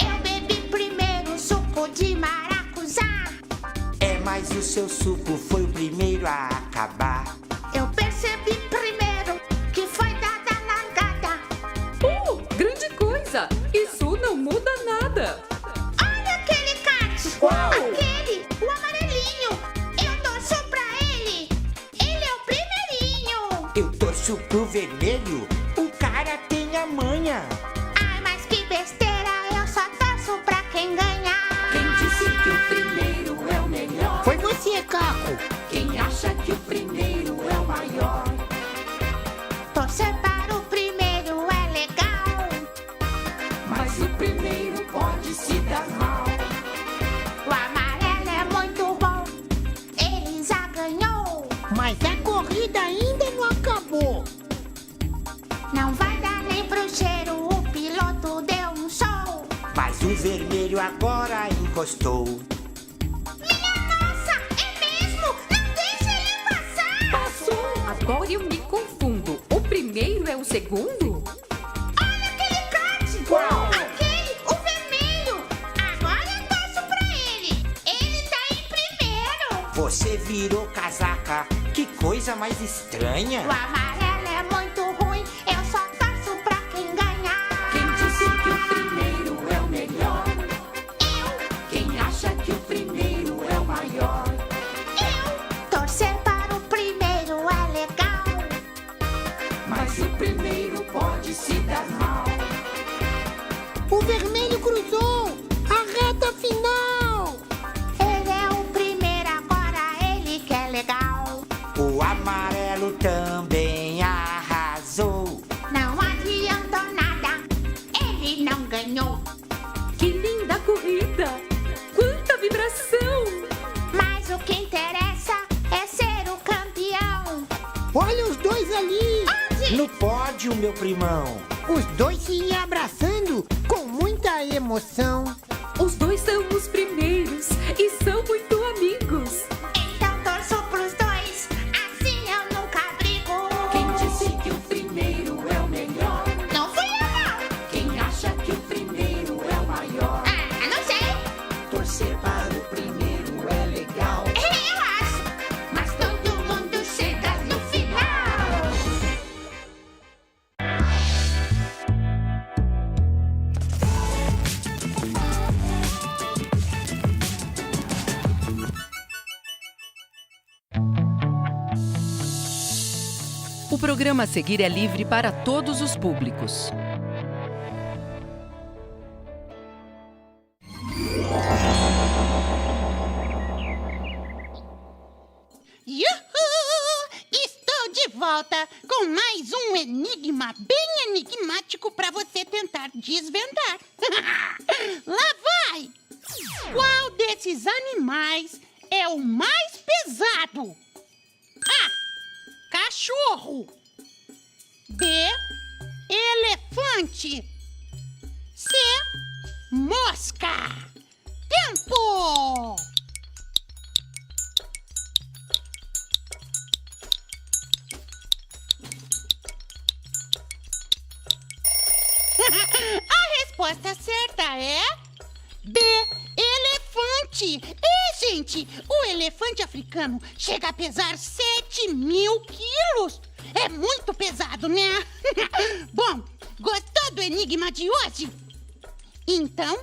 [SPEAKER 3] Eu bebi primeiro suco de maracujá.
[SPEAKER 11] É, mas o seu suco foi o primeiro a acabar.
[SPEAKER 3] Eu percebi primeiro que foi dada a largada.
[SPEAKER 6] Grande coisa! Isso não muda nada.
[SPEAKER 3] Olha aquele cat!
[SPEAKER 10] Qual?
[SPEAKER 3] Aquele, o amarelinho. Eu torço pra ele. Ele é o primeirinho.
[SPEAKER 11] Eu torço pro vermelho, o cara tem a manha.
[SPEAKER 3] Ai, mas que besteira, eu só torço pra quem ganhar.
[SPEAKER 9] Quem disse que o primeiro é o melhor?
[SPEAKER 10] Foi você, Caco.
[SPEAKER 9] Quem acha que o primeiro é o maior?
[SPEAKER 3] Torcer para o primeiro é legal.
[SPEAKER 9] Mas o primeiro pode se dar mal.
[SPEAKER 3] O amarelo é muito bom. Ele já ganhou.
[SPEAKER 10] Mas a corrida ainda não acabou.
[SPEAKER 3] Não vai dar nem pro cheiro, o piloto deu um show.
[SPEAKER 11] Mas o vermelho agora encostou.
[SPEAKER 3] Minha nossa, é mesmo? Não deixa ele passar.
[SPEAKER 6] Passou! Agora eu me confundo. O primeiro é o segundo?
[SPEAKER 3] Olha aquele cat.
[SPEAKER 10] Qual?
[SPEAKER 3] Aquele, o vermelho. Agora eu torço pra ele. Ele tá em primeiro.
[SPEAKER 11] Você virou casaca, que coisa mais estranha.
[SPEAKER 3] O amarelo é muito ruim, eu só torço pra quem ganhar.
[SPEAKER 9] Quem disse que o primeiro é o melhor?
[SPEAKER 3] Eu,
[SPEAKER 9] Quem acha que o primeiro é o maior?
[SPEAKER 3] eu. Torcer para o primeiro é legal.
[SPEAKER 9] Mas o primeiro pode se dar mal.
[SPEAKER 10] O vermelho cruzou a reta final.
[SPEAKER 3] Ele é o primeiro, agora ele que é legal.
[SPEAKER 11] O amarelo também arrasou.
[SPEAKER 3] Não adiantou nada, ele não ganhou.
[SPEAKER 6] Que linda corrida! Quanta vibração!
[SPEAKER 3] Mas o que interessa é ser o campeão.
[SPEAKER 10] Olha os dois ali.
[SPEAKER 3] Onde?
[SPEAKER 11] No pódio, meu primão.
[SPEAKER 10] Os dois se abraçando com muita emoção.
[SPEAKER 6] Os dois são os primeiros e são muito amigos.
[SPEAKER 3] Então torço pros dois, assim eu nunca brigo.
[SPEAKER 9] Quem disse que o primeiro é o melhor?
[SPEAKER 3] Não fui eu não.
[SPEAKER 9] Quem acha que o primeiro é o maior?
[SPEAKER 3] Ah, não sei.
[SPEAKER 9] Torcer para o primeiro é legal.
[SPEAKER 3] Eu acho. Mas todo mundo chega no final.
[SPEAKER 6] O programa a seguir é livre para todos os públicos.
[SPEAKER 12] Yuhu! Estou de volta com mais um enigma bem enigmático para você tentar desvendar. Lá vai! Qual desses animais é o mais pesado? A. Cachorro. B. Elefante. C. Mosca. Tempo! A resposta certa é B, elefante. Gente, o elefante africano chega a pesar 7.000 quilos. É muito pesado, né? Bom, gostou do enigma de hoje? Então,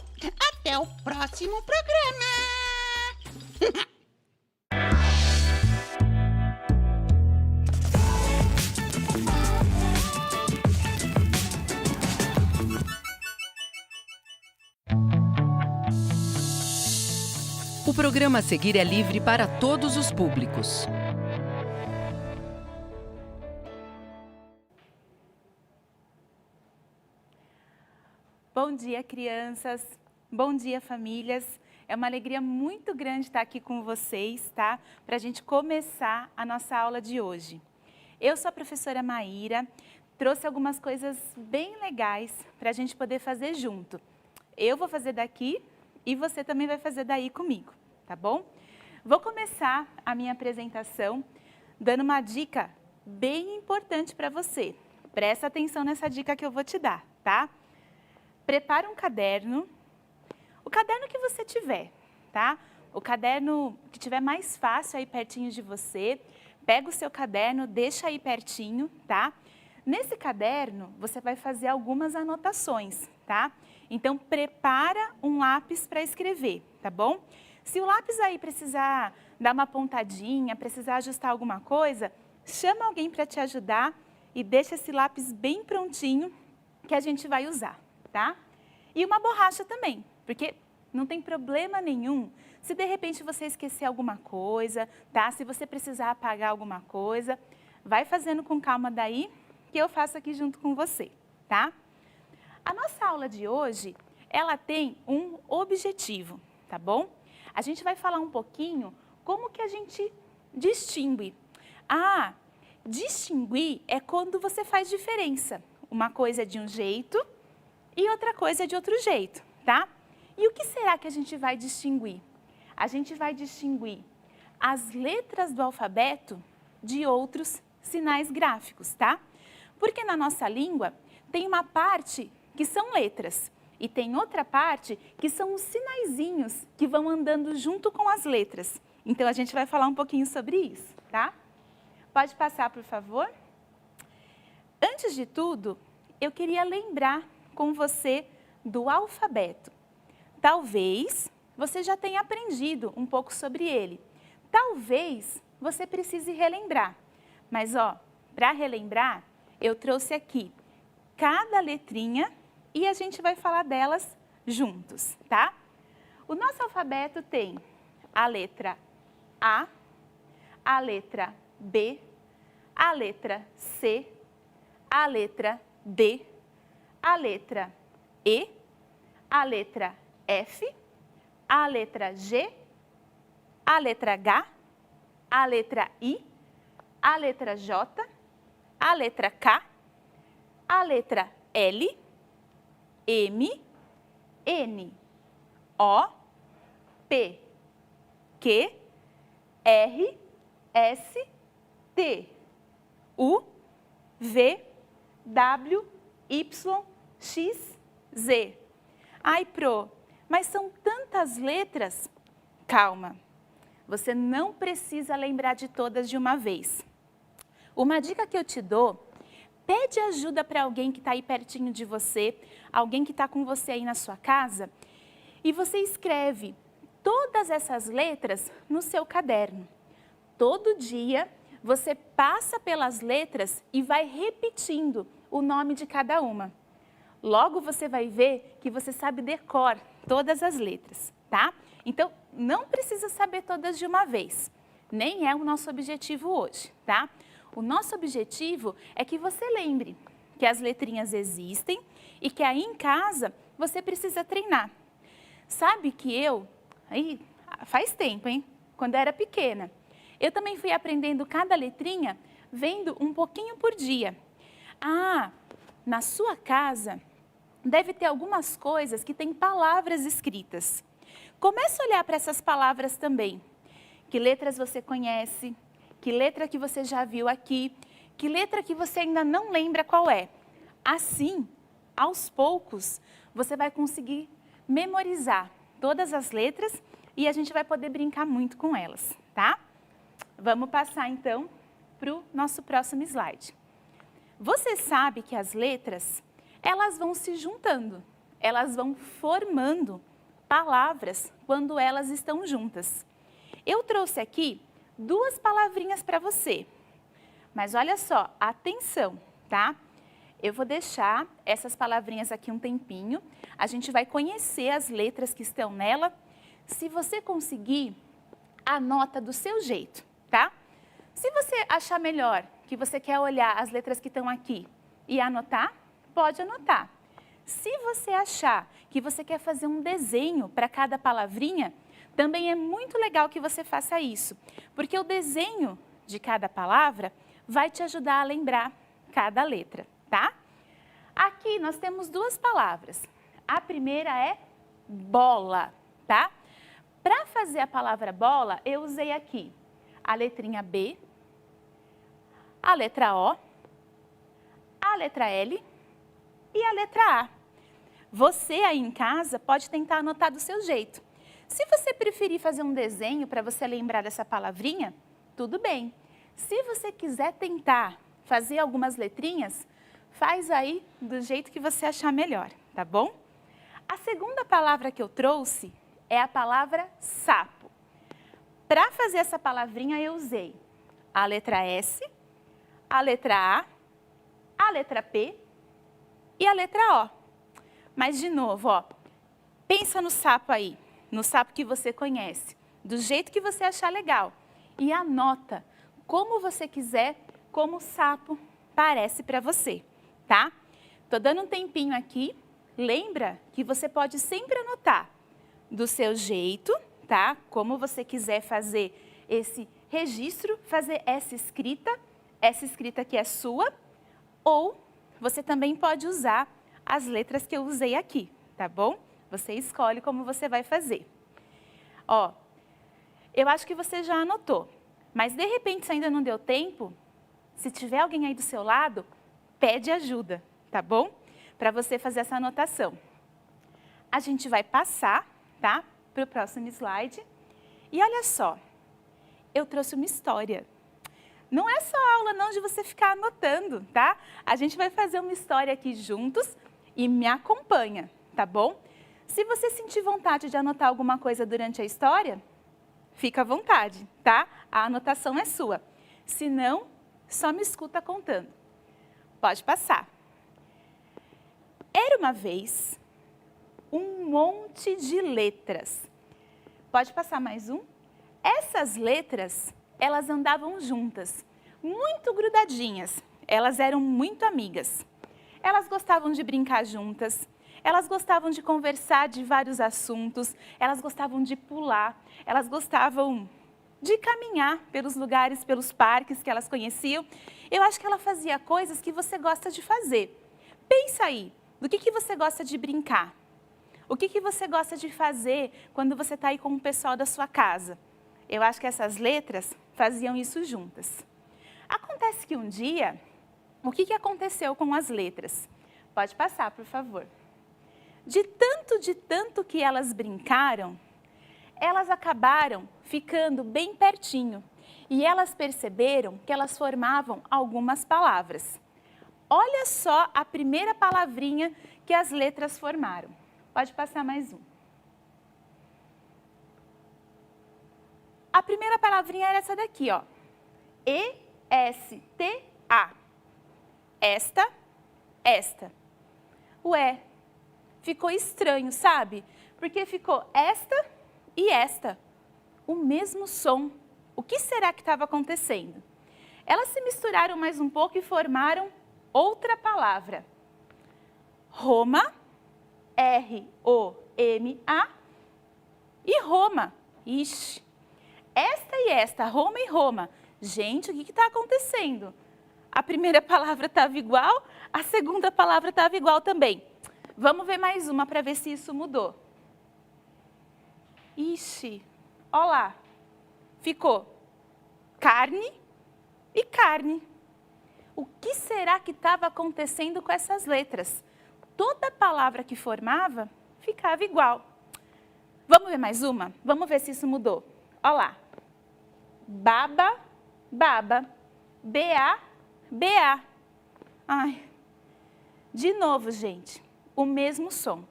[SPEAKER 12] até o próximo programa.
[SPEAKER 13] O programa a seguir é livre para todos os públicos.
[SPEAKER 14] Bom dia, crianças. Bom dia, famílias. É uma alegria muito grande estar aqui com vocês, tá? Para a gente começar a nossa aula de hoje. Eu sou a professora Maíra, trouxe algumas coisas bem legais para a gente poder fazer junto. Eu vou fazer daqui e você também vai fazer daí comigo, tá bom? Vou começar a minha apresentação dando uma dica bem importante para você. Presta atenção nessa dica que eu vou te dar, tá? Prepara um caderno, o caderno que você tiver, tá? O caderno que tiver mais fácil aí pertinho de você, pega o seu caderno, deixa aí pertinho, tá? Nesse caderno, você vai fazer algumas anotações, tá? Então, prepara um lápis para escrever, tá bom? Se o lápis aí precisar dar uma pontadinha, precisar ajustar alguma coisa, chama alguém para te ajudar e deixa esse lápis bem prontinho que a gente vai usar, tá? E uma borracha também, porque não tem problema nenhum se de repente você esquecer alguma coisa, tá? Se você precisar apagar alguma coisa, vai fazendo com calma daí que eu faço aqui junto com você, tá? A nossa aula de hoje, ela tem um objetivo, tá bom? A gente vai falar um pouquinho como que a gente distingue. Ah, distinguir é quando você faz diferença. Uma coisa é de um jeito e outra coisa é de outro jeito, tá? E o que será que a gente vai distinguir? A gente vai distinguir as letras do alfabeto de outros sinais gráficos, tá? Porque na nossa língua tem uma parte que são letras e tem outra parte que são os sinaizinhos que vão andando junto com as letras. Então, a gente vai falar um pouquinho sobre isso, tá? Pode passar, por favor? Antes de tudo, eu queria lembrar com você do alfabeto. Talvez você já tenha aprendido um pouco sobre ele. Talvez você precise relembrar. Mas, ó, para relembrar, eu trouxe aqui cada letrinha e a gente vai falar delas juntos, tá? O nosso alfabeto tem a letra A letra B, a letra C, a letra D, a letra E, a letra F, a letra G, a letra H, a letra I, a letra J, a letra K, a letra L, M, N, O, P, Q, R, S, T, U, V, W, Y, X, Z. Ai, Pro, mas são tantas letras? Calma, você não precisa lembrar de todas de uma vez. Uma dica que eu te dou, pede ajuda para alguém que está aí pertinho de você, alguém que está com você aí na sua casa, e você escreve todas essas letras no seu caderno. Todo dia você passa pelas letras e vai repetindo o nome de cada uma. Logo você vai ver que você sabe de cor todas as letras, tá? Então, não precisa saber todas de uma vez. nem é o nosso objetivo hoje, tá? O nosso objetivo é que você lembre que as letrinhas existem e que aí em casa você precisa treinar. Sabe que aí faz tempo, hein? Quando eu era pequena, eu também fui aprendendo cada letrinha vendo um pouquinho por dia. Ah, na sua casa deve ter algumas coisas que têm palavras escritas. Comece a olhar para essas palavras também. Que letras você conhece? Que letra que você já viu aqui? Que letra que você ainda não lembra qual é? Assim, aos poucos, você vai conseguir memorizar todas as letras e a gente vai poder brincar muito com elas, tá? Vamos passar então para o nosso próximo slide. Você sabe que as letras, elas vão se juntando, elas vão formando palavras quando elas estão juntas. Eu trouxe aqui 2 palavrinhas para você, mas olha só, atenção, tá? Eu vou deixar essas palavrinhas aqui um tempinho, a gente vai conhecer as letras que estão nela. Se você conseguir, anota do seu jeito, tá? Se você achar melhor que você quer olhar as letras que estão aqui e anotar, pode anotar. Se você achar que você quer fazer um desenho para cada palavrinha, também é muito legal que você faça isso, porque o desenho de cada palavra vai te ajudar a lembrar cada letra, tá? Aqui nós temos 2 palavras. A primeira é bola, tá? Para fazer a palavra bola, eu usei aqui a letrinha B, a letra O, a letra L e a letra A. Você aí em casa pode tentar anotar do seu jeito. Se você preferir fazer um desenho para você lembrar dessa palavrinha, tudo bem. Se você quiser tentar fazer algumas letrinhas, faz aí do jeito que você achar melhor, tá bom? A segunda palavra que eu trouxe é a palavra sapo. Para fazer essa palavrinha eu usei a letra S, a letra A letra P e a letra O. Mas de novo, ó, pensa no sapo aí, no sapo que você conhece, do jeito que você achar legal. E anota como você quiser, como o sapo parece para você, tá? Tô dando um tempinho aqui, lembra que você pode sempre anotar do seu jeito, tá? Como você quiser fazer esse registro, fazer essa escrita que é sua, ou você também pode usar as letras que eu usei aqui, tá bom? Você escolhe como você vai fazer. Ó, eu acho que você já anotou, mas de repente se ainda não deu tempo, se tiver alguém aí do seu lado, pede ajuda, tá bom? Para você fazer essa anotação. A gente vai passar, tá? Para o próximo slide. E olha só, eu trouxe uma história. Não é só aula não de você ficar anotando, tá? A gente vai fazer uma história aqui juntos e me acompanha, tá bom? Se você sentir vontade de anotar alguma coisa durante a história, fica à vontade, tá? A anotação é sua. Se não, só me escuta contando. Pode passar. Era uma vez um monte de letras. Pode passar mais um? Essas letras, elas andavam juntas, muito grudadinhas. Elas eram muito amigas. Elas gostavam de brincar juntas, elas gostavam de conversar de vários assuntos, elas gostavam de pular, elas gostavam de caminhar pelos lugares, pelos parques que elas conheciam. Eu acho que ela fazia coisas que você gosta de fazer. Pensa aí, do que você gosta de brincar? O que você gosta de fazer quando você está aí com o pessoal da sua casa? Eu acho que essas letras faziam isso juntas. Acontece que um dia, o que aconteceu com as letras? Pode passar, por favor. De tanto que elas brincaram, elas acabaram ficando bem pertinho e elas perceberam que elas formavam algumas palavras. Olha só a primeira palavrinha que as letras formaram. Pode passar mais um. A primeira palavrinha era essa daqui, ó. E-S-T-A. Esta, esta. Ué, ficou estranho, sabe? Porque ficou esta e esta. O mesmo som. O que será que estava acontecendo? Elas se misturaram mais um pouco e formaram outra palavra. Roma, R-O-M-A, e Roma. Ixi, esta e esta, Roma e Roma. Gente, o que está acontecendo? A primeira palavra estava igual, a segunda palavra estava igual também. Vamos ver mais uma para ver se isso mudou. Ixi, olha lá, ficou carne e carne. O que será que estava acontecendo com essas letras? Toda palavra que formava ficava igual. Vamos ver mais uma? Vamos ver se isso mudou. Olha lá. Baba, baba. B-A, B-A. Ai. De novo, gente, o mesmo som.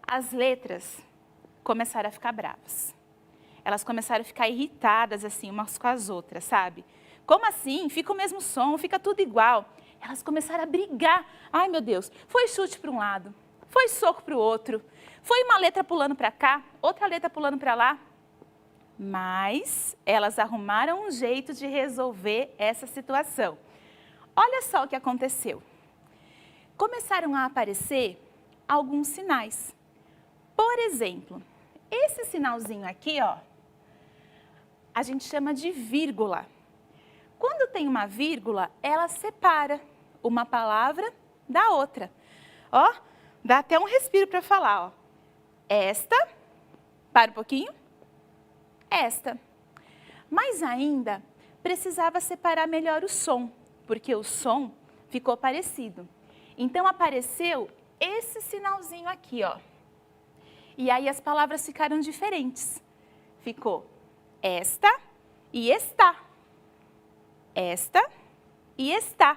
[SPEAKER 14] As letras começaram a ficar bravas. Elas começaram a ficar irritadas, assim, umas com as outras, sabe? Como assim? Fica o mesmo som, fica tudo igual. Elas começaram a brigar. Ai, meu Deus, foi chute para um lado, foi soco para o outro, foi uma letra pulando para cá, outra letra pulando para lá. Mas elas arrumaram um jeito de resolver essa situação. Olha só o que aconteceu. Começaram a aparecer alguns sinais. Por exemplo, esse sinalzinho aqui, ó, a gente chama de vírgula. Quando tem uma vírgula, ela separa uma palavra da outra. Ó, dá até um respiro para falar, ó. Esta, para um pouquinho, esta. Mas ainda precisava separar melhor o som, porque o som ficou parecido. Então apareceu esse sinalzinho aqui, ó. E aí as palavras ficaram diferentes. Ficou esta e está. Esta e está.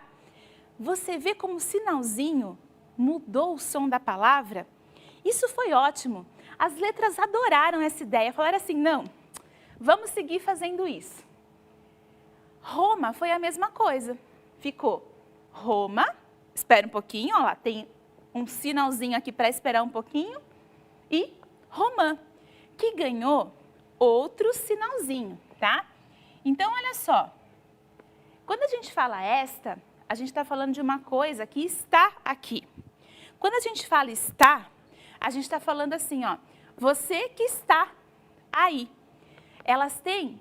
[SPEAKER 14] Você vê como o sinalzinho mudou o som da palavra? Isso foi ótimo. As letras adoraram essa ideia, falaram assim, não, vamos seguir fazendo isso. Roma foi a mesma coisa. Ficou Roma, espera um pouquinho, ó lá, tem um sinalzinho aqui para esperar um pouquinho, e Romã, que ganhou outro sinalzinho, tá? Então, olha só, quando a gente fala esta, a gente está falando de uma coisa que está aqui. Quando a gente fala está, a gente está falando assim, ó, você que está aí. Elas têm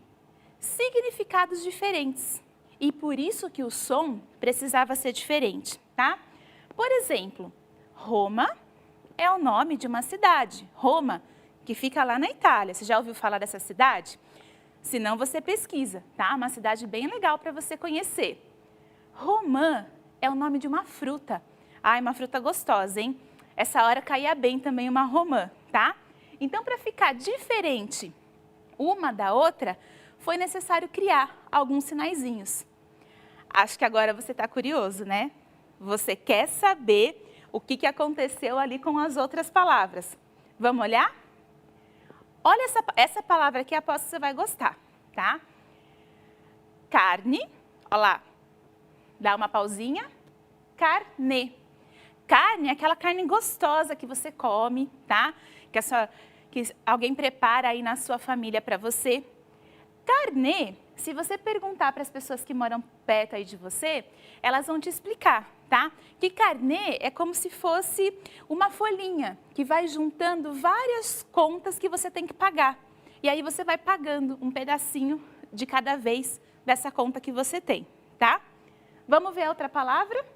[SPEAKER 14] significados diferentes e por isso que o som precisava ser diferente, tá? Por exemplo, Roma é o nome de uma cidade, Roma, que fica lá na Itália. Você já ouviu falar dessa cidade? Se não, você pesquisa, tá? Uma cidade bem legal para você conhecer. Romã é o nome de uma fruta. Ai, uma fruta gostosa, hein? Essa hora caía bem também uma romã, tá? Então, para ficar diferente uma da outra, foi necessário criar alguns sinaizinhos. Acho que agora você está curioso, né? Você quer saber o que aconteceu ali com as outras palavras. Vamos olhar? Olha essa palavra aqui, aposto que você vai gostar, tá? Carne, olha lá, dá uma pausinha. Carne. Carne é aquela carne gostosa que você come, tá? Que alguém prepara aí na sua família para você. Carne, se você perguntar para as pessoas que moram perto aí de você, elas vão te explicar, tá? Que carnê é como se fosse uma folhinha que vai juntando várias contas que você tem que pagar. E aí você vai pagando um pedacinho de cada vez dessa conta que você tem, tá? Vamos ver a outra palavra?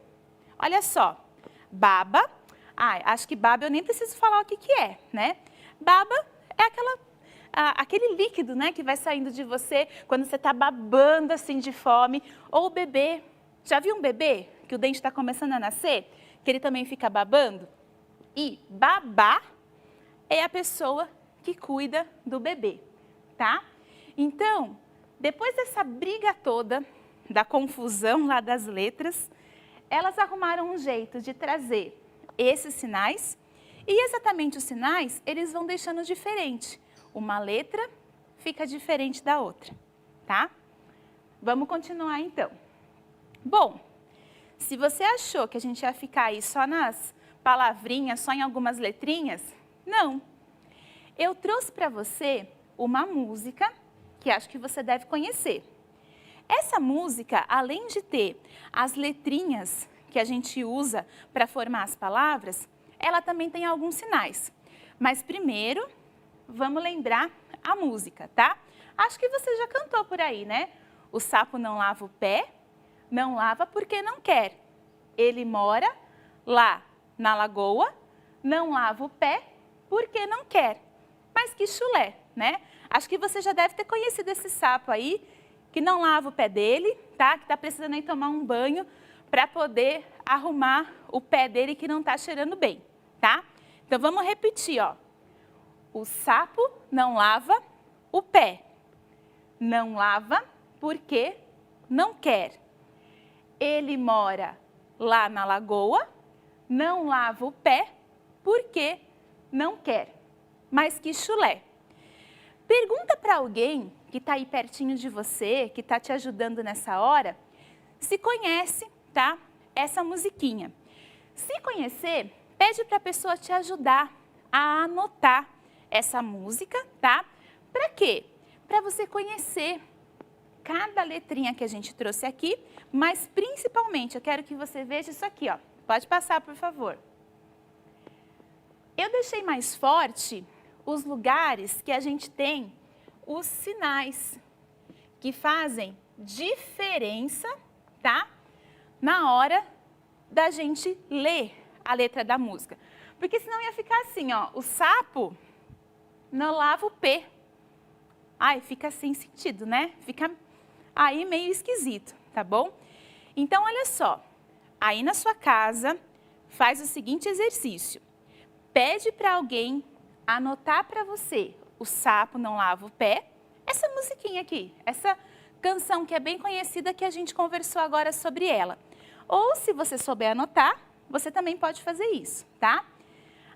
[SPEAKER 14] Olha só, baba. Acho que baba eu nem preciso falar o que é, né? Baba é aquele líquido, né, que vai saindo de você quando você está babando assim de fome. Ou o bebê. Já viu um bebê que o dente está começando a nascer? Que ele também fica babando? E babá é a pessoa que cuida do bebê, tá? Então, depois dessa briga toda, da confusão lá das letras, elas arrumaram um jeito de trazer esses sinais. E exatamente os sinais, eles vão deixando diferente. Uma letra fica diferente da outra, tá? Vamos continuar então. Bom, se você achou que a gente ia ficar aí só nas palavrinhas, só em algumas letrinhas, não. Eu trouxe para você uma música que acho que você deve conhecer. Essa música, além de ter as letrinhas que a gente usa para formar as palavras, ela também tem alguns sinais. Mas primeiro, vamos lembrar a música, tá? Acho que você já cantou por aí, né? O sapo não lava o pé, não lava porque não quer. Ele mora lá na lagoa, não lava o pé porque não quer. Mas que chulé, né? Acho que você já deve ter conhecido esse sapo aí, que não lava o pé dele, tá? Que tá precisando aí tomar um banho para poder arrumar o pé dele que não tá cheirando bem, tá? Então vamos repetir, ó. O sapo não lava o pé. Não lava porque não quer. Ele mora lá na lagoa, não lava o pé porque não quer. Mas que chulé. Pergunta para alguém que está aí pertinho de você, que está te ajudando nessa hora, se conhece, tá? Essa musiquinha. Se conhecer, pede para a pessoa te ajudar a anotar essa música, tá? Para quê? Para você conhecer cada letrinha que a gente trouxe aqui, mas principalmente eu quero que você veja isso aqui, ó. Pode passar, por favor. Eu deixei mais forte os lugares que a gente tem os sinais que fazem diferença, tá? Na hora da gente ler a letra da música. Porque senão ia ficar assim, ó, o sapo não lava o pé. Ai, fica sem sentido, né? Fica aí meio esquisito, tá bom? Então, olha só, aí na sua casa, faz o seguinte exercício. Pede para alguém anotar para você o sapo não lava o pé, essa musiquinha aqui, essa canção que é bem conhecida que a gente conversou agora sobre ela. Ou se você souber anotar, você também pode fazer isso, tá?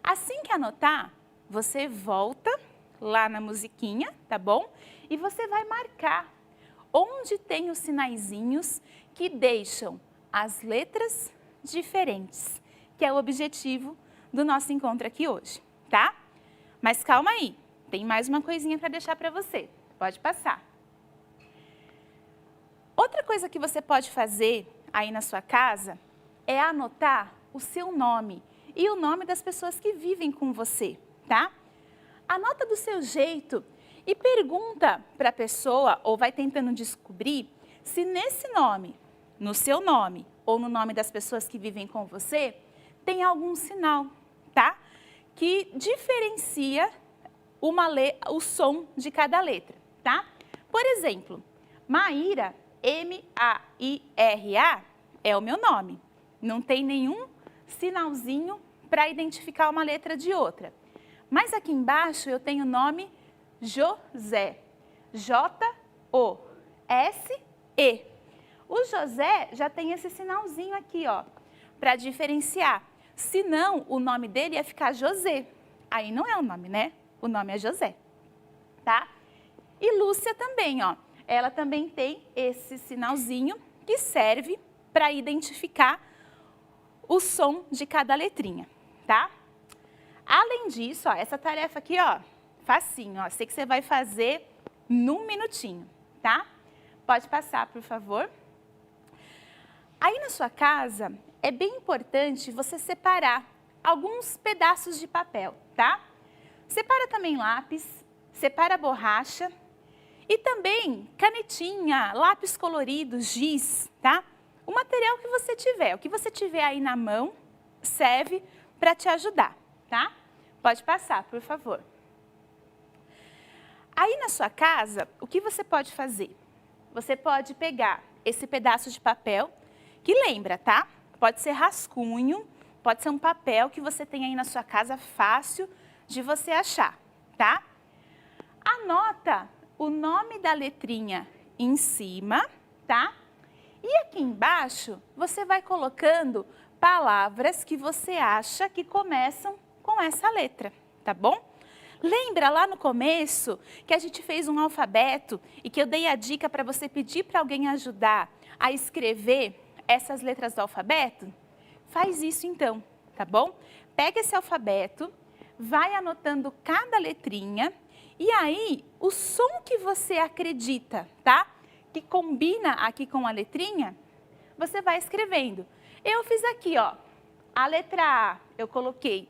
[SPEAKER 14] Assim que anotar, você volta lá na musiquinha, tá bom? E você vai marcar onde tem os sinaizinhos que deixam as letras diferentes, que é o objetivo do nosso encontro aqui hoje, tá? Mas calma aí, tem mais uma coisinha para deixar para você. Pode passar. Outra coisa que você pode fazer aí na sua casa é anotar o seu nome e o nome das pessoas que vivem com você, tá? Anota do seu jeito e pergunta para a pessoa, ou vai tentando descobrir, se nesse nome, no seu nome ou no nome das pessoas que vivem com você, tem algum sinal, tá? Que diferencia o som de cada letra, tá? Por exemplo, Maíra, M-A-I-R-A, é o meu nome. Não tem nenhum sinalzinho para identificar uma letra de outra. Mas aqui embaixo eu tenho o nome José, J-O-S-E. O José já tem esse sinalzinho aqui, ó, para diferenciar. Senão, o nome dele ia ficar José. Aí não é o nome, né? O nome é José, tá? E Lúcia também, ó. Ela também tem esse sinalzinho que serve para identificar o som de cada letrinha, tá? Além disso, ó, essa tarefa aqui, ó, facinho, ó. Sei que você vai fazer num minutinho, tá? Pode passar, por favor. Aí na sua casa, é bem importante você separar alguns pedaços de papel, tá? Separa também lápis, separa borracha e também canetinha, lápis colorido, giz, tá? O material que você tiver, o que você tiver aí na mão, serve para te ajudar, tá? Pode passar, por favor. Aí na sua casa, o que você pode fazer? Você pode pegar esse pedaço de papel, que lembra, tá? Pode ser rascunho, pode ser um papel que você tem aí na sua casa fácil de você achar, tá? Anota o nome da letrinha em cima, tá? E aqui embaixo, você vai colocando palavras que você acha que começam com essa letra, tá bom? Lembra lá no começo que a gente fez um alfabeto e que eu dei a dica para você pedir para alguém ajudar a escrever essas letras do alfabeto? Faz isso então, tá bom? Pega esse alfabeto, vai anotando cada letrinha E aí, o som que você acredita, tá? Que combina aqui com a letrinha, você vai escrevendo. Eu fiz aqui, ó, a letra A, eu coloquei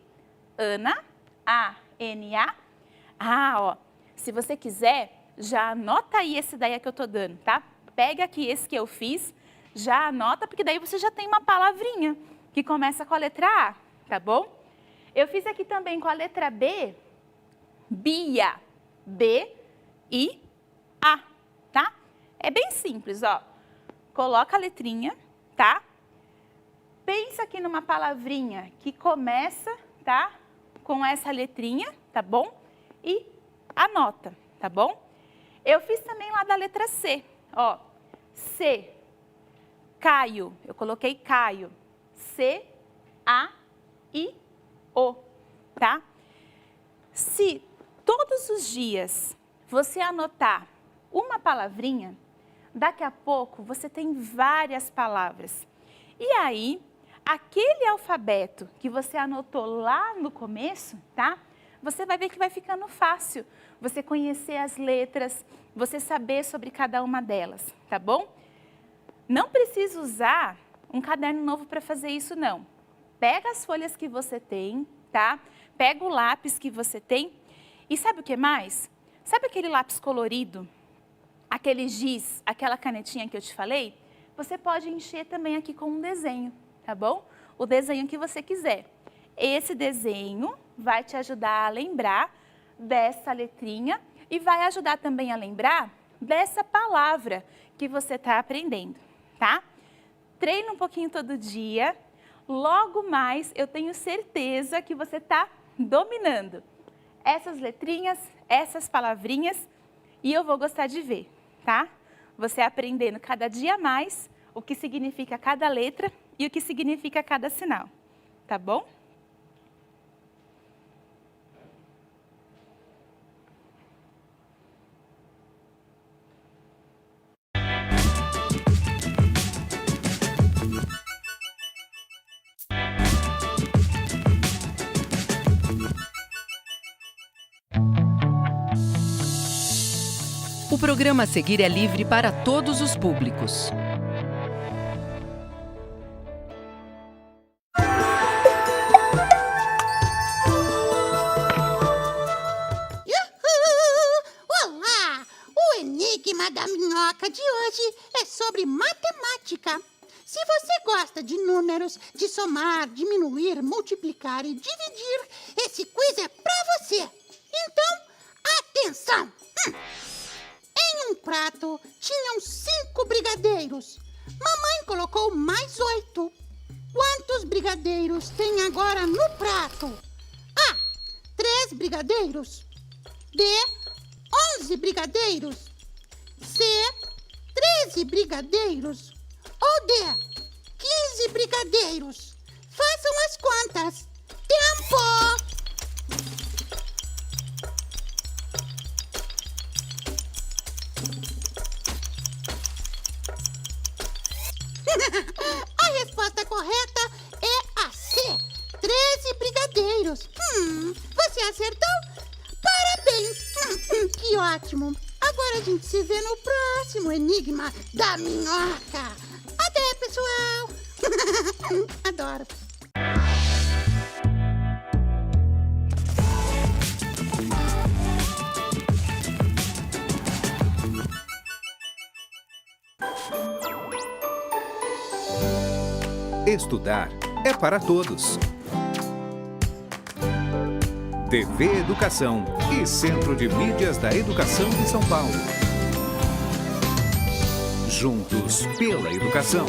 [SPEAKER 14] Ana, A-N-A. Ah, ó, se você quiser, já anota aí esse daí que eu tô dando, tá? Pega aqui esse que eu fiz, já anota, porque daí você já tem uma palavrinha que começa com a letra A, tá bom? Eu fiz aqui também com a letra B, Bia, B-I-A, tá? É bem simples, ó. Coloca a letrinha, tá? Pensa aqui numa palavrinha que começa, tá? Com essa letrinha, tá bom? E anota, tá bom? Eu fiz também lá da letra C, ó. C, Caio, eu coloquei Caio. C-A-I-O, tá? Se todos os dias você anotar uma palavrinha, daqui a pouco você tem várias palavras. E aí, aquele alfabeto que você anotou lá no começo, tá? Você vai ver que vai ficando fácil você conhecer as letras, você saber sobre cada uma delas, tá bom? Não precisa usar um caderno novo para fazer isso, não. Pega as folhas que você tem, tá? Pega o lápis que você tem. E sabe o que mais? Sabe aquele lápis colorido? Aquele giz, aquela canetinha que eu te falei? Você pode encher também aqui com um desenho, tá bom? O desenho que você quiser. Esse desenho vai te ajudar a lembrar dessa letrinha e vai ajudar também a lembrar dessa palavra que você está aprendendo, tá? Treina um pouquinho todo dia. Logo mais, eu tenho certeza que você está dominando essas letrinhas, essas palavrinhas, e eu vou gostar de ver, tá? Você aprendendo cada dia mais o que significa cada letra e o que significa cada sinal, tá bom?
[SPEAKER 13] O programa a seguir é livre para todos os públicos.
[SPEAKER 12] Olá! O enigma da minhoca de hoje é sobre matemática. Se você gosta de números, de somar, diminuir, multiplicar e dividir, esse quiz é pra você. Então, atenção! Em um prato tinham 5 brigadeiros. Mamãe colocou mais 8. Quantos brigadeiros tem agora no prato? A. 3 brigadeiros. B. 11 brigadeiros. C. 13 brigadeiros. Ou D. 15 brigadeiros. Façam as contas. Tempo! A resposta correta é a C. 13 brigadeiros. Você acertou? Parabéns! Que ótimo! Agora a gente se vê no próximo enigma da minhoca. Até, pessoal! Adoro!
[SPEAKER 5] Estudar é para todos. TV Educação e Centro de Mídias da Educação de São Paulo. Juntos pela educação.